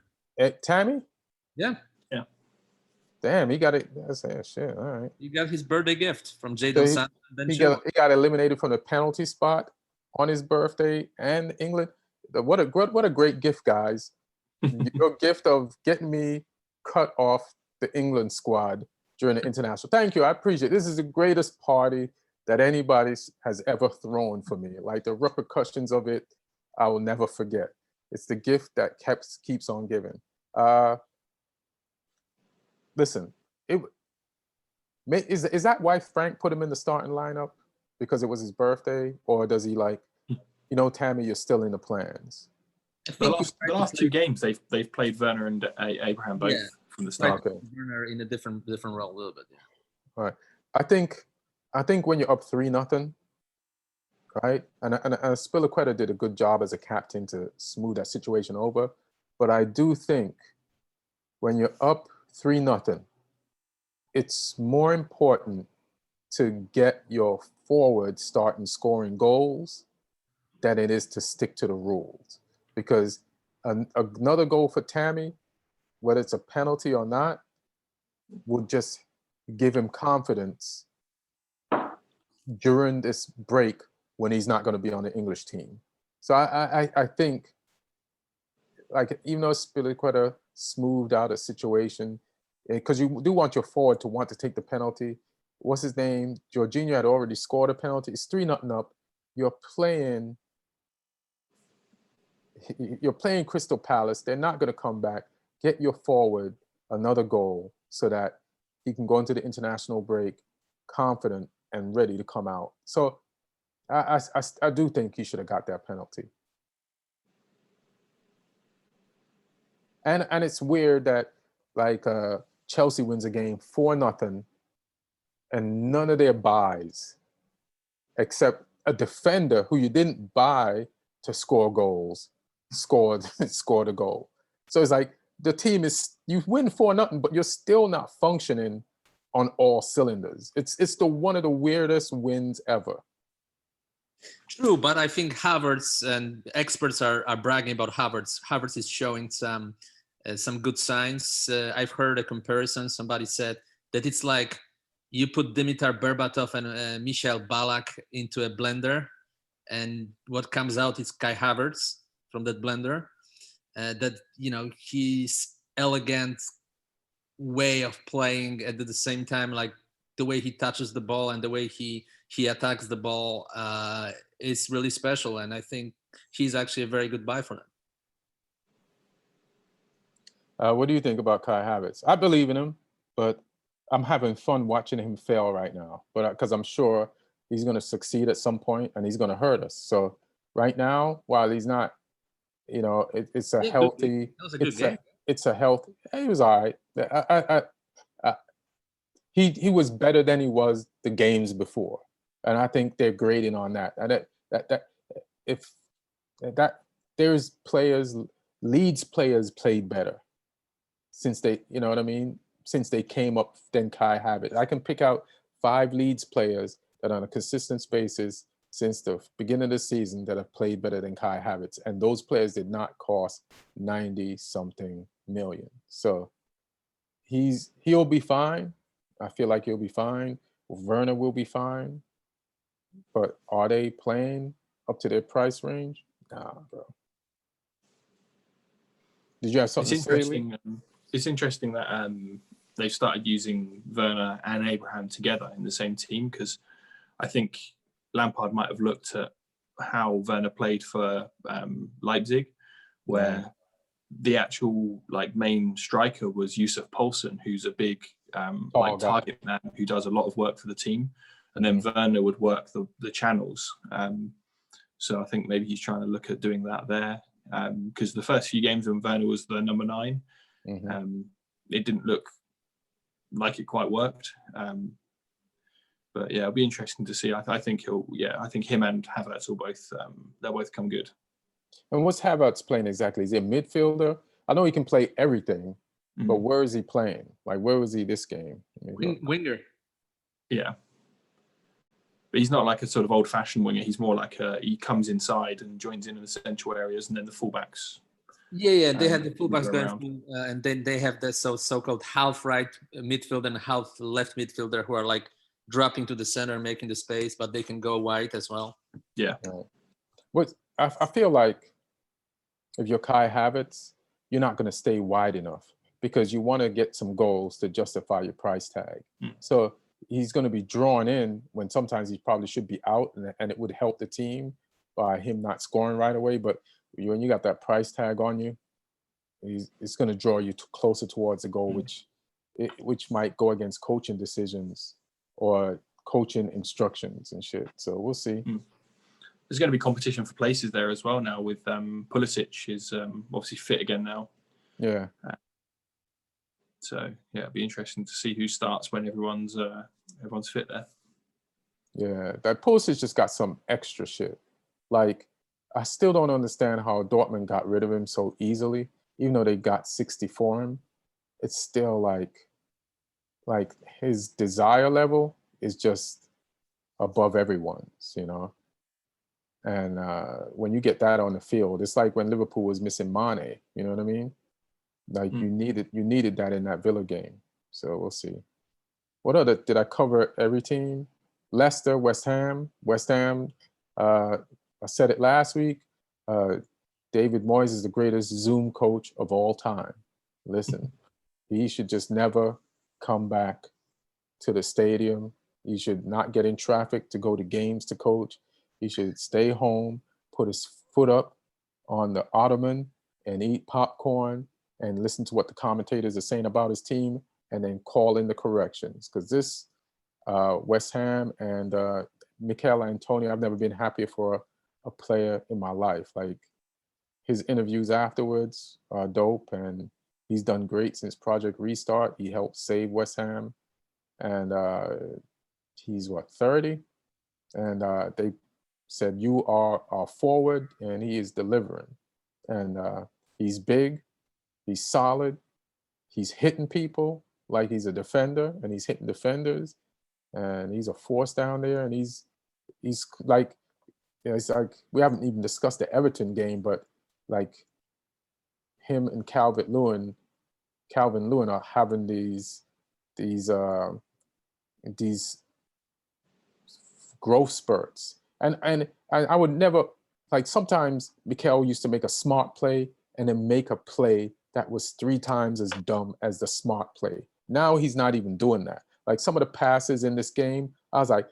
Tammy? Yeah. Damn, he got it. That's shit. All right. He got his birthday gift from Jadon Sancho. He got eliminated from the penalty spot on his birthday and England. What a great gift, guys. Your gift of getting me cut off the England squad during the international. Thank you. I appreciate it. This is the greatest party that anybody has ever thrown for me. Like the repercussions of it, I will never forget. It's the gift that keeps on giving. Listen, is that why Frank put him in the starting lineup? Because it was his birthday? Or does he like, Tammy, you're still in the plans? The last 2 games, they've played Werner and Abraham both from the start. Okay. Werner in a different role a little bit. Yeah. All right. I think when you're up 3-0, right? And Spiliqueta did a good job as a captain to smooth that situation over. But I do think when you're up 3-0, it's more important to get your forward starting scoring goals than it is to stick to the rules. Because another goal for Tammy, whether it's a penalty or not, would just give him confidence during this break when he's not going to be on the English team. So I think, like, even though Spiliqueta smoothed out a situation, because you do want your forward to want to take the penalty. What's his name? Jorginho had already scored a penalty. It's 3-0 up. You're playing Crystal Palace. They're not going to come back. Get your forward another goal so that he can go into the international break confident and ready to come out. So I do think he should have got that penalty. And it's weird that Chelsea wins a game 4-0 and none of their buys, except a defender who you didn't buy to score goals, scored a goal. So it's like the team you win 4-0, but you're still not functioning on all cylinders. It's one of the weirdest wins ever. True, but I think Havertz, and experts are bragging about Havertz. Havertz is showing some some good signs. I've heard a comparison. Somebody said that it's like you put Dimitar Berbatov and Michel Ballack into a blender, and what comes out is Kai Havertz from that blender. That, you know, his elegant way of playing, and at the same time, like the way he touches the ball and the way he attacks the ball is really special. And I think he's actually a very good buy for them. What do you think about Kai Havertz? I believe in him, but I'm having fun watching him fail right now. But because I'm sure he's going to succeed at some point, and he's going to hurt us. So right now, while he's not, you know, it's a healthy. That was a good game. It's a healthy. He was all right. He was better than he was the games before, and I think they're grading on that. And that there's players, Leeds players played better since they, you know what I mean, since they came up than Kai Havertz. I can pick out 5 Leeds players that on a consistent basis since the beginning of the season that have played better than Kai Havertz, and those players did not cost 90-something million. So he'll be fine. I feel like he'll be fine. Werner will be fine. But are they playing up to their price range? Nah, bro. Did you have something to say? It's interesting that they've started using Werner and Abraham together in the same team, because I think Lampard might have looked at how Werner played for Leipzig, where the actual like main striker was Yusuf Poulsen, who's a big target man who does a lot of work for the team, and then Werner would work the channels. So I think maybe he's trying to look at doing that there, because the first few games when Werner was the number 9, it didn't look like it quite worked. But yeah, it'll be interesting to see. I think I think him and Havertz will both they'll both come good. And what's Havertz playing exactly? Is he a midfielder? I know he can play everything, but where is he playing? Like, where was he this game? Winger. Yeah. But he's not like a sort of old-fashioned winger. He's more like he comes inside and joins in the central areas, and then the fullbacks. Yeah. They have the fullbacks going, and then they have the so-called half right midfielder and half left midfielder who are like dropping to the center, making the space, but they can go wide as well. Yeah. What I feel like, if you're Kai Havertz, you're not going to stay wide enough because you want to get some goals to justify your price tag. So he's going to be drawn in when sometimes he probably should be out, and it would help the team by him not scoring right away. But when you got that price tag on you, it's going to draw you closer towards the goal, which might go against coaching decisions or coaching instructions and shit. So we'll see. There's going to be competition for places there as well now, with Pulisic is obviously fit again now. Yeah. So yeah, it'll be interesting to see who starts when everyone's fit there. Yeah, that Pulisic just got some extra shit. Like, I still don't understand how Dortmund got rid of him so easily, even though they got 60 for him. It's still like his desire level is just above everyone's, you know. And when you get that on the field, it's like when Liverpool was missing Mane, you know what I mean? Like you needed that in that Villa game. So we'll see. What other, did I cover every team? Leicester, West Ham. I said it last week. David Moyes is the greatest Zoom coach of all time. Listen, he should just never come back to the stadium. He should not get in traffic to go to games to coach. He should stay home, put his foot up on the ottoman and eat popcorn and listen to what the commentators are saying about his team and then call in the corrections. Because this West Ham and Mikel Antonio, I've never been happier for a player in my life. Like, his interviews afterwards are dope, and he's done great since Project Restart. He helped save West Ham, and he's 30? And they said, you are our forward, and he is delivering. And he's big, he's solid, he's hitting people like he's a defender, and he's hitting defenders, and he's a force down there, and he's like, you know, it's like, we haven't even discussed the Everton game, but like him and Calvin Lewin are having these growth spurts. And I would never, like, sometimes Mikel used to make a smart play and then make a play that was 3 times as dumb as the smart play. Now he's not even doing that. Like, some of the passes in this game, I was like,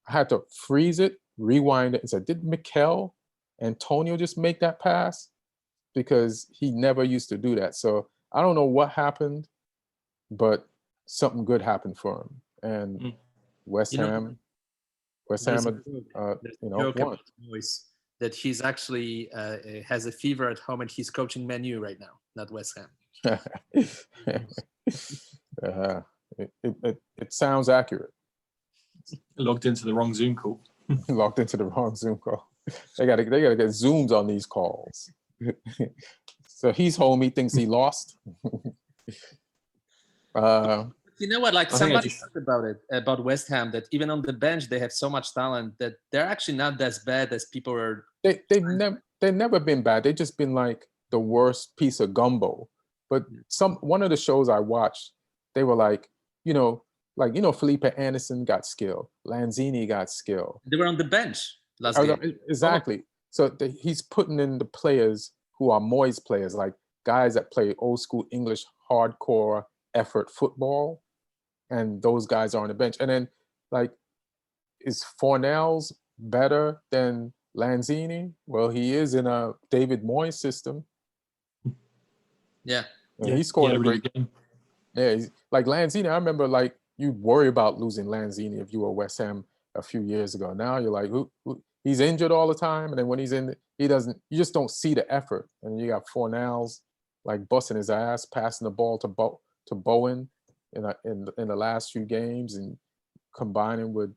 I had to freeze it, rewind it, and say, did Mikel Antonio just make that pass? Because he never used to do that. So I don't know what happened, but something good happened for him. And West Ham, there's won. about Moyes that he's actually has a fever at home and he's coaching Man U right now, not West Ham. It sounds accurate. Logged into the wrong Zoom call. Logged into the wrong Zoom call. They gotta get Zooms on these calls. So he's home. He thinks he lost. You know what? Like, somebody talked about it, about West Ham, that even on the bench they have so much talent that they're actually not as bad as people are. They've never been bad. They've just been like the worst piece of gumbo. But one of the shows I watched, they were like, Felipe Anderson got skill, Lanzini got skill. They were on the bench last game. Exactly. So he's putting in the players who are Moyes players, like guys that play old school English hardcore effort football, and those guys are on the bench. And then, like, is Fornells better than Lanzini? Well, he is in a David Moyes system. Yeah. He scored a great game. Yeah, like Lanzini, I remember, like, you worry about losing Lanzini if you were West Ham a few years ago. Now you're like, who he's injured all the time, and then when he's in, you just don't see the effort. And you got Fornells like busting his ass, passing the ball to Bowen in the last few games, and combining with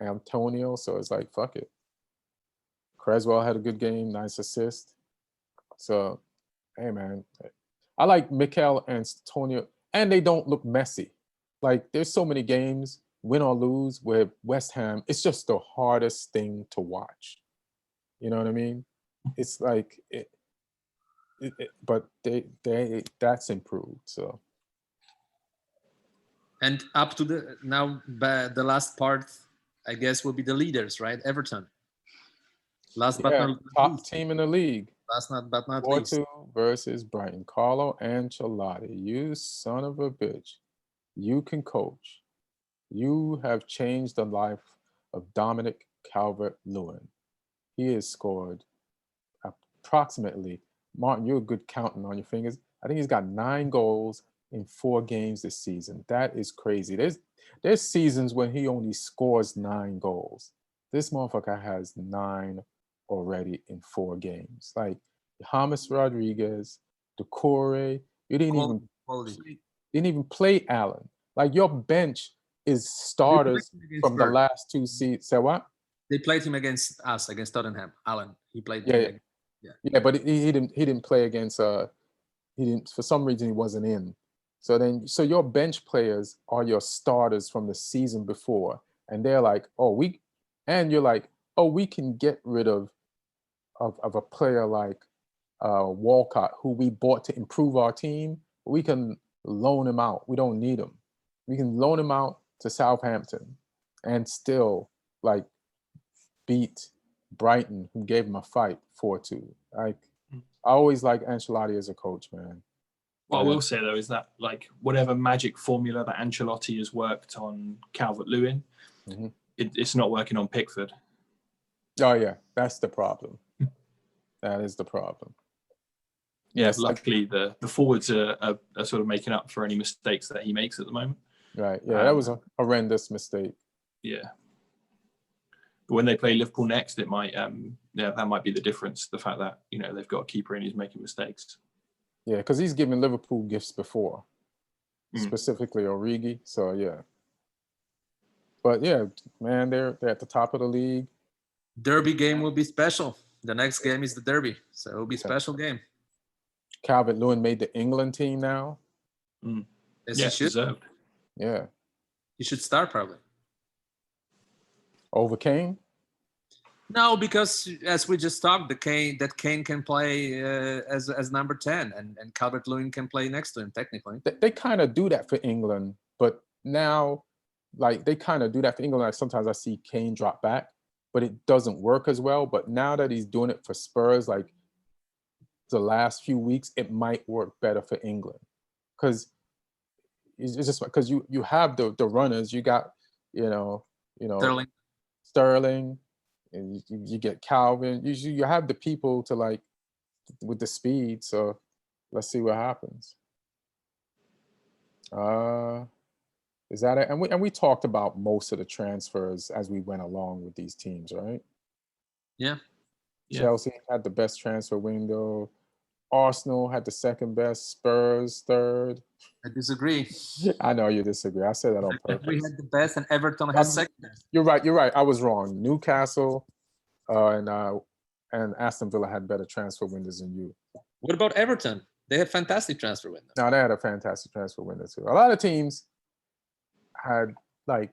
Antonio. So it's like, fuck it. Creswell had a good game, nice assist. So, hey man, I like Mikel and Antonio, and they don't look messy. Like, there's so many games, win or lose, where West Ham, it's just the hardest thing to watch. You know what I mean? It's like but that's improved. So. And up to the last part, I guess, will be the leaders, right? Everton. Top team in the league. Last but not 4-2 versus Brighton. Carlo Ancelotti, you son of a bitch. You can coach. You have changed the life of Dominic Calvert-Lewin. He has scored approximately, Martin, you're good counting on your fingers. I think he's got 9 goals in 4 games this season. That is crazy. There's seasons when he only scores 9 goals. This motherfucker has 9 already in 4 games. Like, James Rodriguez, Doucouré, you didn't even play Allen. Like, your bench is starters from the last 2 seasons. Say what? They played him against Tottenham. Allen, he played. Yeah, but he didn't play against. He didn't, for some reason he wasn't in. So your bench players are your starters from the season before, and they're like, you're like, we can get rid of a player like Walcott, who we bought to improve our team. We can loan him out. We don't need him. We can loan him out to Southampton and still, like, beat Brighton, who gave him a fight 4-2. Like, I always like Ancelotti as a coach, man. What I will say, though, is that, like, whatever magic formula that Ancelotti has worked on Calvert-Lewin, it's not working on Pickford. Oh, yeah. That's the problem. That is the problem. Yes, luckily the forwards are sort of making up for any mistakes that he makes at the moment. Right. Yeah, that was a horrendous mistake. Yeah. But when they play Liverpool next, it might that might be the difference. The fact that, they've got a keeper and he's making mistakes. Yeah, because he's given Liverpool gifts before, specifically Origi. So yeah. But yeah, man, they're at the top of the league. Derby game will be special. The next game is the Derby, so it'll be a special game. Calvert-Lewin made the England team now. Yes, he should. Deserved. Yeah. He should start probably. Over Kane? No, because as we just talked, Kane can play as number 10, and Calvert-Lewin can play next to him technically. They kind of do that for England, but now, like they kind of do that for England. Like sometimes I see Kane drop back, but it doesn't work as well. But now that he's doing it for Spurs, like the last few weeks, it might work better for England because it's just because you have the runners. You got you know Sterling, and you get Calvin. You have the people to like with the speed. So let's see what happens. Is that it? And we talked about most of the transfers as we went along with these teams, right? Yeah. Chelsea had the best transfer window. Arsenal had the second best. Spurs third. I disagree. I know you disagree. I said that on purpose. We had the best, and Everton has second best. You're right. I was wrong. Newcastle and Aston Villa had better transfer windows than you. What about Everton? They had fantastic transfer windows. No, they had a fantastic transfer window too. A lot of teams had like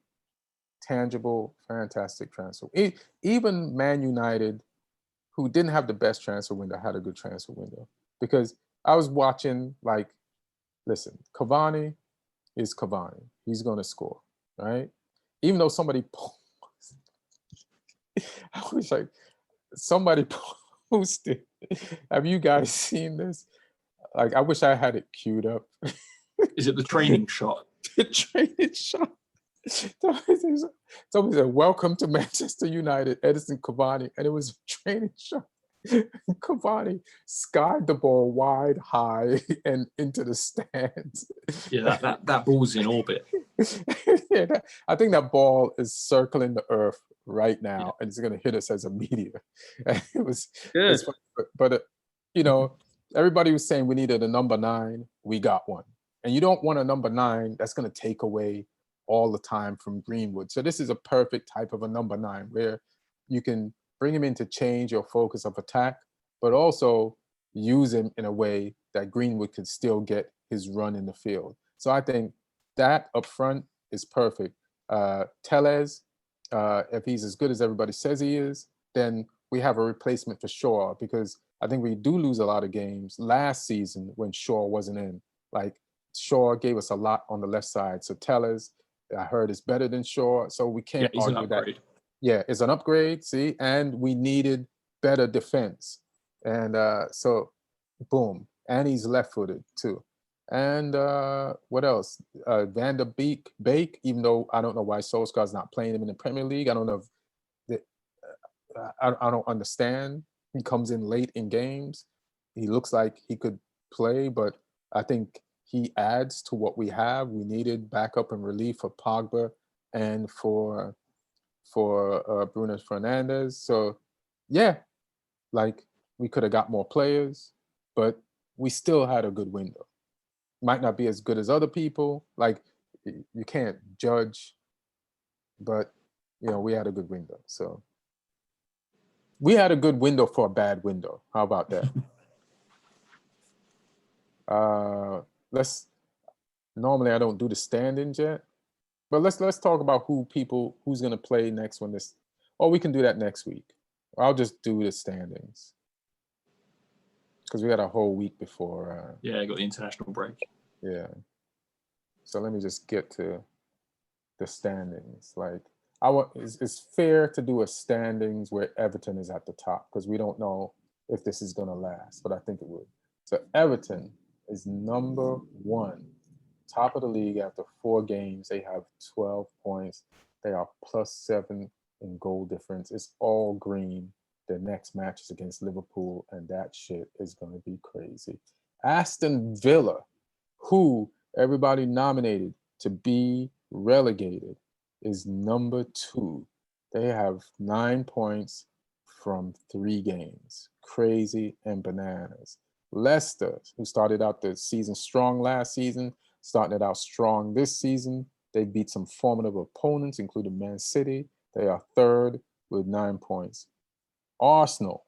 tangible, fantastic transfer. Even Man United, who didn't have the best transfer window, had a good transfer window. Because I was watching, like, listen, Cavani is Cavani. He's going to score, right? Even though somebody I wish somebody posted. Have you guys seen this? Like, I wish I had it queued up. Is it the training shot? The training shot. Somebody said, "Welcome to Manchester United, Edison Cavani," and it was a training shot. Cavani skied the ball wide, high, and into the stands. Yeah, that ball's in orbit. Yeah, I think that ball is circling the earth right now, and it's going to hit us as a meteor. It was good, but everybody was saying we needed a number 9. We got one, and you don't want a number 9 that's going to take away all the time from Greenwood. So this is a perfect type of a number 9 where you can bring him in to change your focus of attack, but also use him in a way that Greenwood could still get his run in the field. So I think that up front is perfect. Tellez, if he's as good as everybody says he is, then we have a replacement for Shaw, because I think we do lose a lot of games last season when Shaw wasn't in. Like, Shaw gave us a lot on the left side. So Tellez, I heard, is better than Shaw. So we can't argue that. Yeah, it's an upgrade, see? And we needed better defense. And so, boom. And he's left-footed, too. And what else? Van der Beek, even though I don't know why Solskjaer's not playing him in the Premier League. I don't know if I don't understand. He comes in late in games. He looks like he could play, but I think he adds to what we have. We needed backup and relief for Pogba and for Bruno Fernandes. So, yeah, like, we could have got more players, but we still had a good window. Might not be as good as other people. Like, you can't judge, but, we had a good window. So we had a good window for a bad window. How about that? Normally I don't do the standings yet, but let's talk about who's going to play next when this, or we can do that next week. I'll just do the standings because we got a whole week before. I got the international break. Yeah. So let me just get to the standings. Like, it's fair to do a standings where Everton is at the top, because we don't know if this is going to last, but I think it would. So Everton is number 1, top of the league after 4 games. They have 12 points. They are +7 in goal difference. It's all green. Their next match is against Liverpool, and that shit is going to be crazy. Aston Villa, who everybody nominated to be relegated, is number 2. They have 9 points from 3 games. Crazy and bananas. Leicester, who started out the season strong last season, started out strong this season. They beat some formidable opponents, including Man City. They are 3rd with 9 points. Arsenal,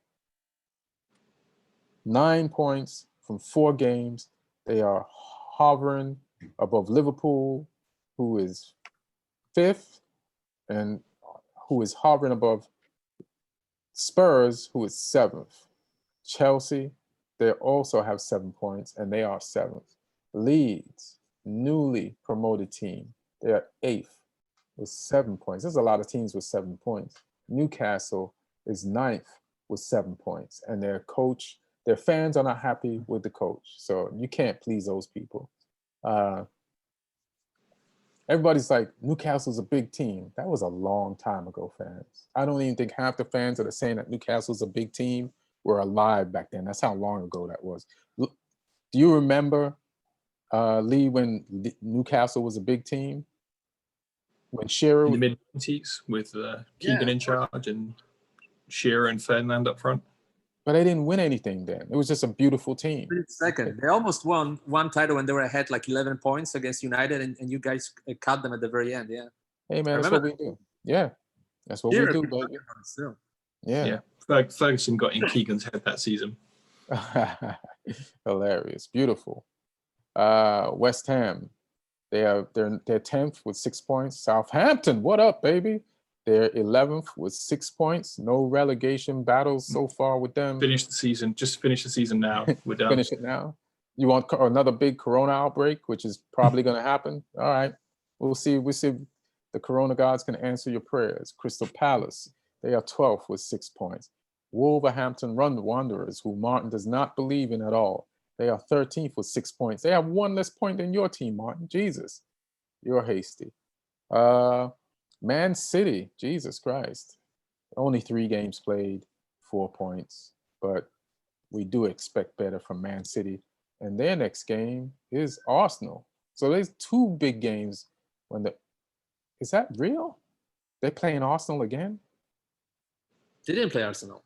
9 points from 4 games. They are hovering above Liverpool, who is 5th, and who is hovering above Spurs, who is 7th. Chelsea, they also have 7 points, and they are 7th. Leeds, newly promoted team, they are 8th with 7 points. There's a lot of teams with 7 points. Newcastle is 9th with 7 points, and their coach, their fans are not happy with the coach. So you can't please those people. Everybody's like, Newcastle's a big team. That was a long time ago, fans. I don't even think half the fans that are saying that Newcastle's a big team were alive back then. That's how long ago that was. Do you remember, Lee, when Newcastle was a big team? When Shearer... In the mid-90s with Keegan in charge and Shearer and Ferdinand up front. But they didn't win anything then. It was just a beautiful team. Second, they almost won one title when they were ahead like 11 points against United, and you guys cut them at the very end. Yeah. Hey man, that's what we do. Yeah, that's what we do, baby. Yeah. Ferguson got in Keegan's head that season. Hilarious, beautiful. West Ham, they're 10th with 6 points. Southampton, what up, baby? They're 11th with 6 points. No relegation battles so far with them. Finish the season. Just finish the season now. We're done. Finish it now. You want another big corona outbreak, which is probably going to happen? All right. We'll see. We'll see if the corona gods can answer your prayers. Crystal Palace, they are 12th with 6 points. Wolverhampton Wanderers, who Martin does not believe in at all. They are 13th with 6 points. They have one less point than your team, Martin. Jesus, you're hasty. Man City, Jesus Christ. Only 3 games played, 4 points. But we do expect better from Man City. And their next game is Arsenal. So there's 2 big games. Is that real? They're playing Arsenal again? They didn't play Arsenal.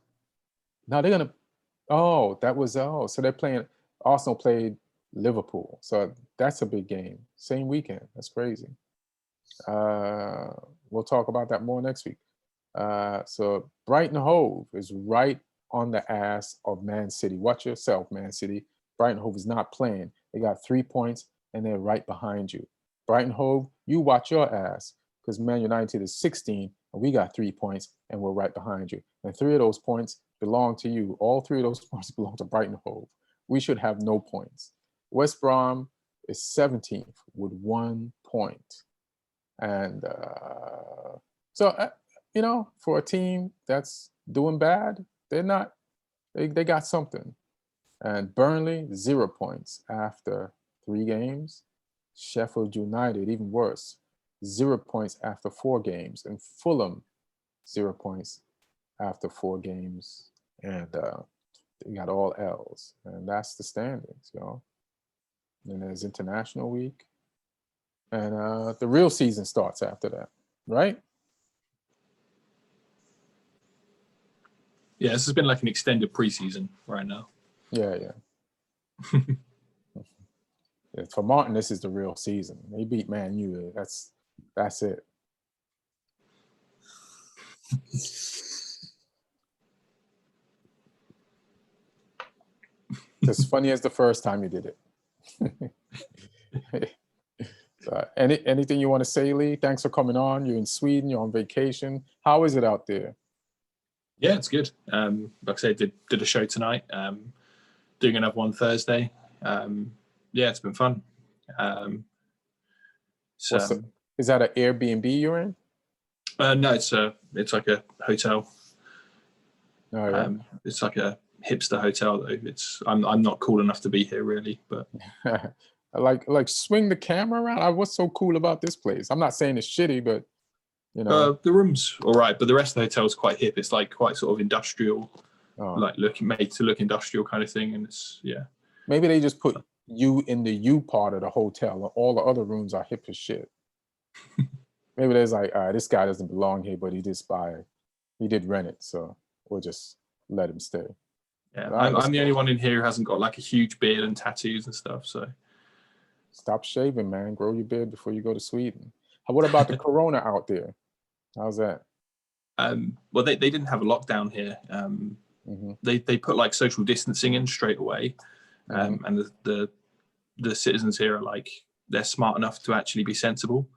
No, they're going to... So they're playing... Arsenal played Liverpool. So that's a big game. Same weekend. That's crazy. We'll talk about that more next week. So Brighton Hove is right on the ass of Man City. Watch yourself, Man City. Brighton Hove is not playing. They got 3 points, and they're right behind you. Brighton Hove, you watch your ass, because Man United is 16, and we got 3 points, and we're right behind you. And 3 of those points belong to you. All 3 of those points belong to Brighton Hove. We should have no points. West Brom is 17th with 1 point. And for a team that's doing bad, they got something. And Burnley, 0 points after 3 games. Sheffield United, even worse, 0 points after 4 games. And Fulham, 0 points after 4 games. And they got all L's. And that's the standings, y'all. And there's international week. And the real season starts after that, right? Yeah, this has been like an extended preseason right now. Yeah. For Martin, this is the real season. They beat Man U. That's it. It's as funny as the first time you did it. Anything you want to say, Lee? Thanks for coming on. You're in Sweden. You're on vacation. How is it out there? Yeah, it's good. Like I said, did a show tonight. Doing another one Thursday. Yeah, it's been fun. Is that an Airbnb you're in? No, it's like a hotel. Oh, yeah. It's like a hipster hotel though. I'm not cool enough to be here really, but like swing the camera around. What's so cool about this place? I'm not saying it's shitty, but the room's all right, but the rest of the hotel is quite hip. It's like quite sort of industrial, like made to look industrial kind of thing, and it's Maybe they just put you in the U part of the hotel. All the other rooms are hip as shit. Maybe there's like, all right, this guy doesn't belong here, but he did rent it, so we'll just let him stay. Yeah, I'm the only one in here who hasn't got like a huge beard and tattoos and stuff. So stop shaving, man. Grow your beard before you go to Sweden. What about the corona out there? How's that? Well, they didn't have a lockdown here. They put like social distancing in straight away, and the citizens here are like, they're smart enough to actually be sensible.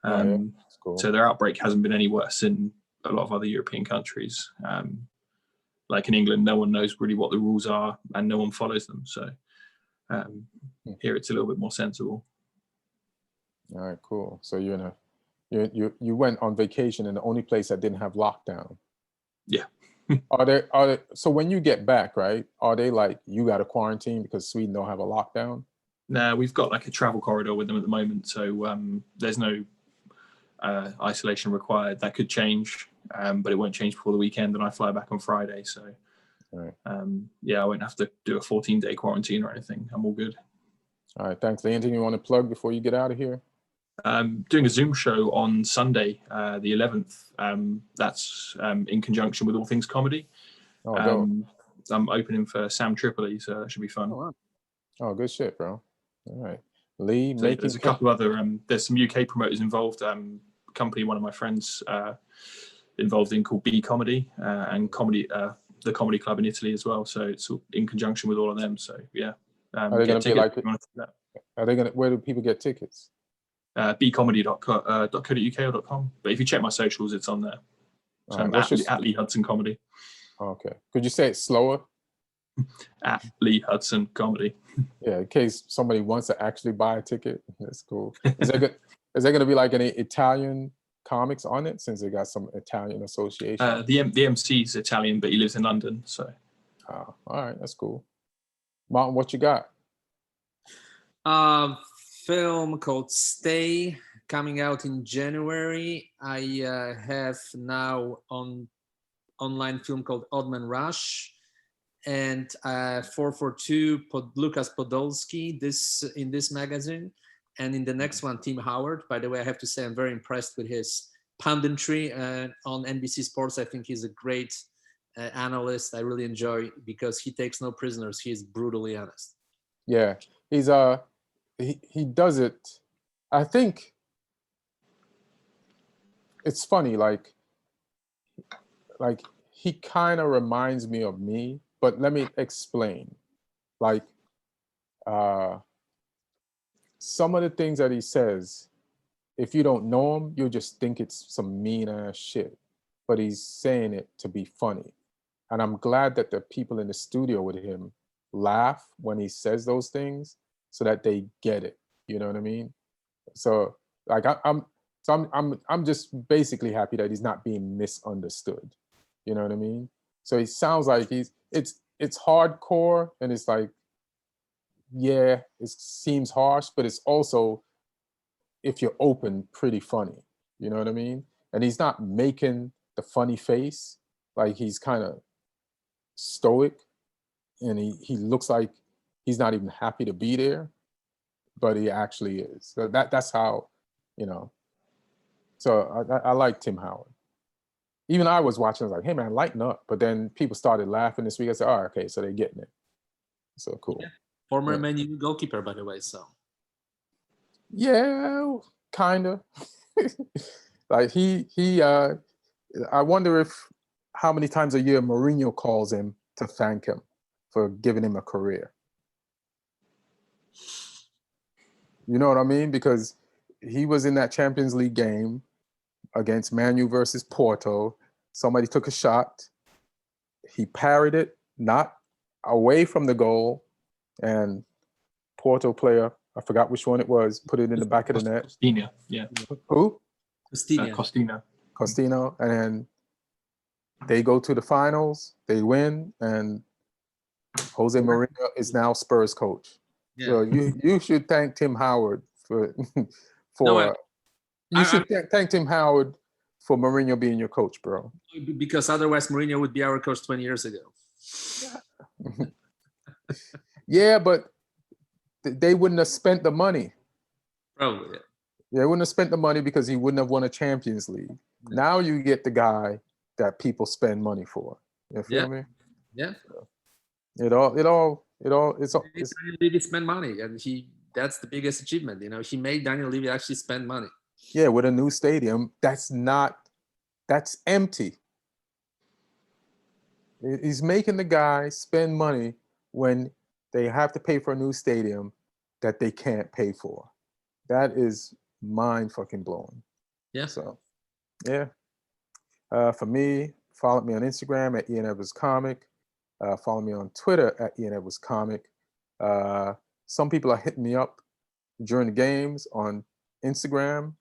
Cool. So their outbreak hasn't been any worse in a lot of other European countries. like in England, no one knows really what the rules are and no one follows them. So here it's a little bit more sensible. All right, cool. So you went on vacation in the only place that didn't have lockdown. Yeah. Are they so when you get back, right? Are they like you got to quarantine because Sweden don't have a lockdown? No, we've got like a travel corridor with them at the moment, so there's no isolation required. That could change, but it won't change before the weekend, and I fly back on Friday. So, right. I won't have to do a 14-day quarantine or anything. I'm all good. All right, thanks. Anything you want to plug before you get out of here? Doing a Zoom show on Sunday, the 11th. That's in conjunction with All Things Comedy. Oh, dope. I'm opening for Sam Tripoli, so that should be fun. Oh, wow. Oh, good shit, bro. All right. Lee, so there's a couple of other, there's some UK promoters involved. Company one of my friends involved in called B Comedy and comedy, the Comedy Club in Italy as well. So it's in conjunction with all of them. So yeah. Are they going to be like? Are they going to? Where do people get tickets? bcomedy.co.uk or .com. But if you check my socials, it's on there. So right, at Lee Hudson Comedy. Okay. Could you say it slower? At Lee Hudson Comedy. Yeah, in case somebody wants to actually buy a ticket. That's cool. Is there going to be like any Italian comics on it since they got some Italian association? The MC's Italian, but he lives in London. So. Oh, all right, that's cool. Martin, what you got? Film called Stay, coming out in January. I have now on online film called Oddman Rush, and 442 Lukas Podolski in this magazine, and in the next one Tim Howard. By the way, I have to say I'm very impressed with his punditry on NBC Sports. I think he's a great analyst. I really enjoy because he takes no prisoners. He is brutally honest. Yeah, he's he does it. I think it's funny, like he kind of reminds me of me, but let me explain. Like some of the things that he says, if you don't know him, you'll just think it's some mean ass shit, but he's saying it to be funny. And I'm glad that the people in the studio with him laugh when he says those things so that they get it. You know what I mean? So like I'm just basically happy that he's not being misunderstood. You know what I mean? So he sounds like it's hardcore, and it's like, yeah, it seems harsh, but it's also, if you're open, pretty funny. You know what I mean? And he's not making the funny face. Like he's kind of stoic, and he looks like he's not even happy to be there, but he actually is. So that's how, you know. So I like Tim Howard. Even I was watching, I was like, hey man, lighten up. But then people started laughing this week. I said, oh, okay, so they're getting it. So cool. Yeah. Former Man U goalkeeper, by the way, so. Yeah, kind of. Like I wonder how many times a year Mourinho calls him to thank him for giving him a career. You know what I mean? Because he was in that Champions League game against Man U versus Porto. Somebody took a shot. He parried it, not away from the goal, and Porto player, I forgot which one it was, put it in the back of the net. Costinha, yeah. Who? Costinha. Costinha, and then they go to the finals, they win, and Jose Mourinho is now Spurs coach. Yeah. So you should thank Tim Howard for thank Tim Howard for Mourinho being your coach, bro. Because otherwise Mourinho would be our coach 20 years ago. Yeah, but they wouldn't have spent the money. Probably, yeah. They wouldn't have spent the money because he wouldn't have won a Champions League. Yeah. Now you get the guy that people spend money for. You feel me? Yeah. It's Daniel Levy spend money, and that's the biggest achievement. You know, he made Daniel Levy actually spend money. Yeah, with a new stadium, that's empty. He's making the guy spend money when they have to pay for a new stadium that they can't pay for. That is mind fucking blowing. Yeah. So, yeah. For me, Follow me on Instagram at Ian Edwards Comic. Follow me on Twitter at Ian Edwards Comic. Some people are hitting me up during the games on Instagram.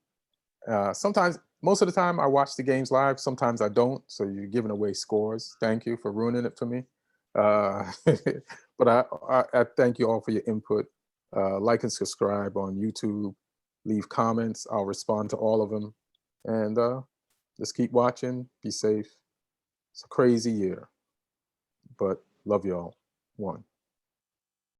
Sometimes, most of the time, I watch the games live. Sometimes I don't. So you're giving away scores. Thank you for ruining it for me. But I thank you all for your input. Like and subscribe on YouTube. Leave comments. I'll respond to all of them. And just keep watching. Be safe. It's a crazy year, but love y'all. One.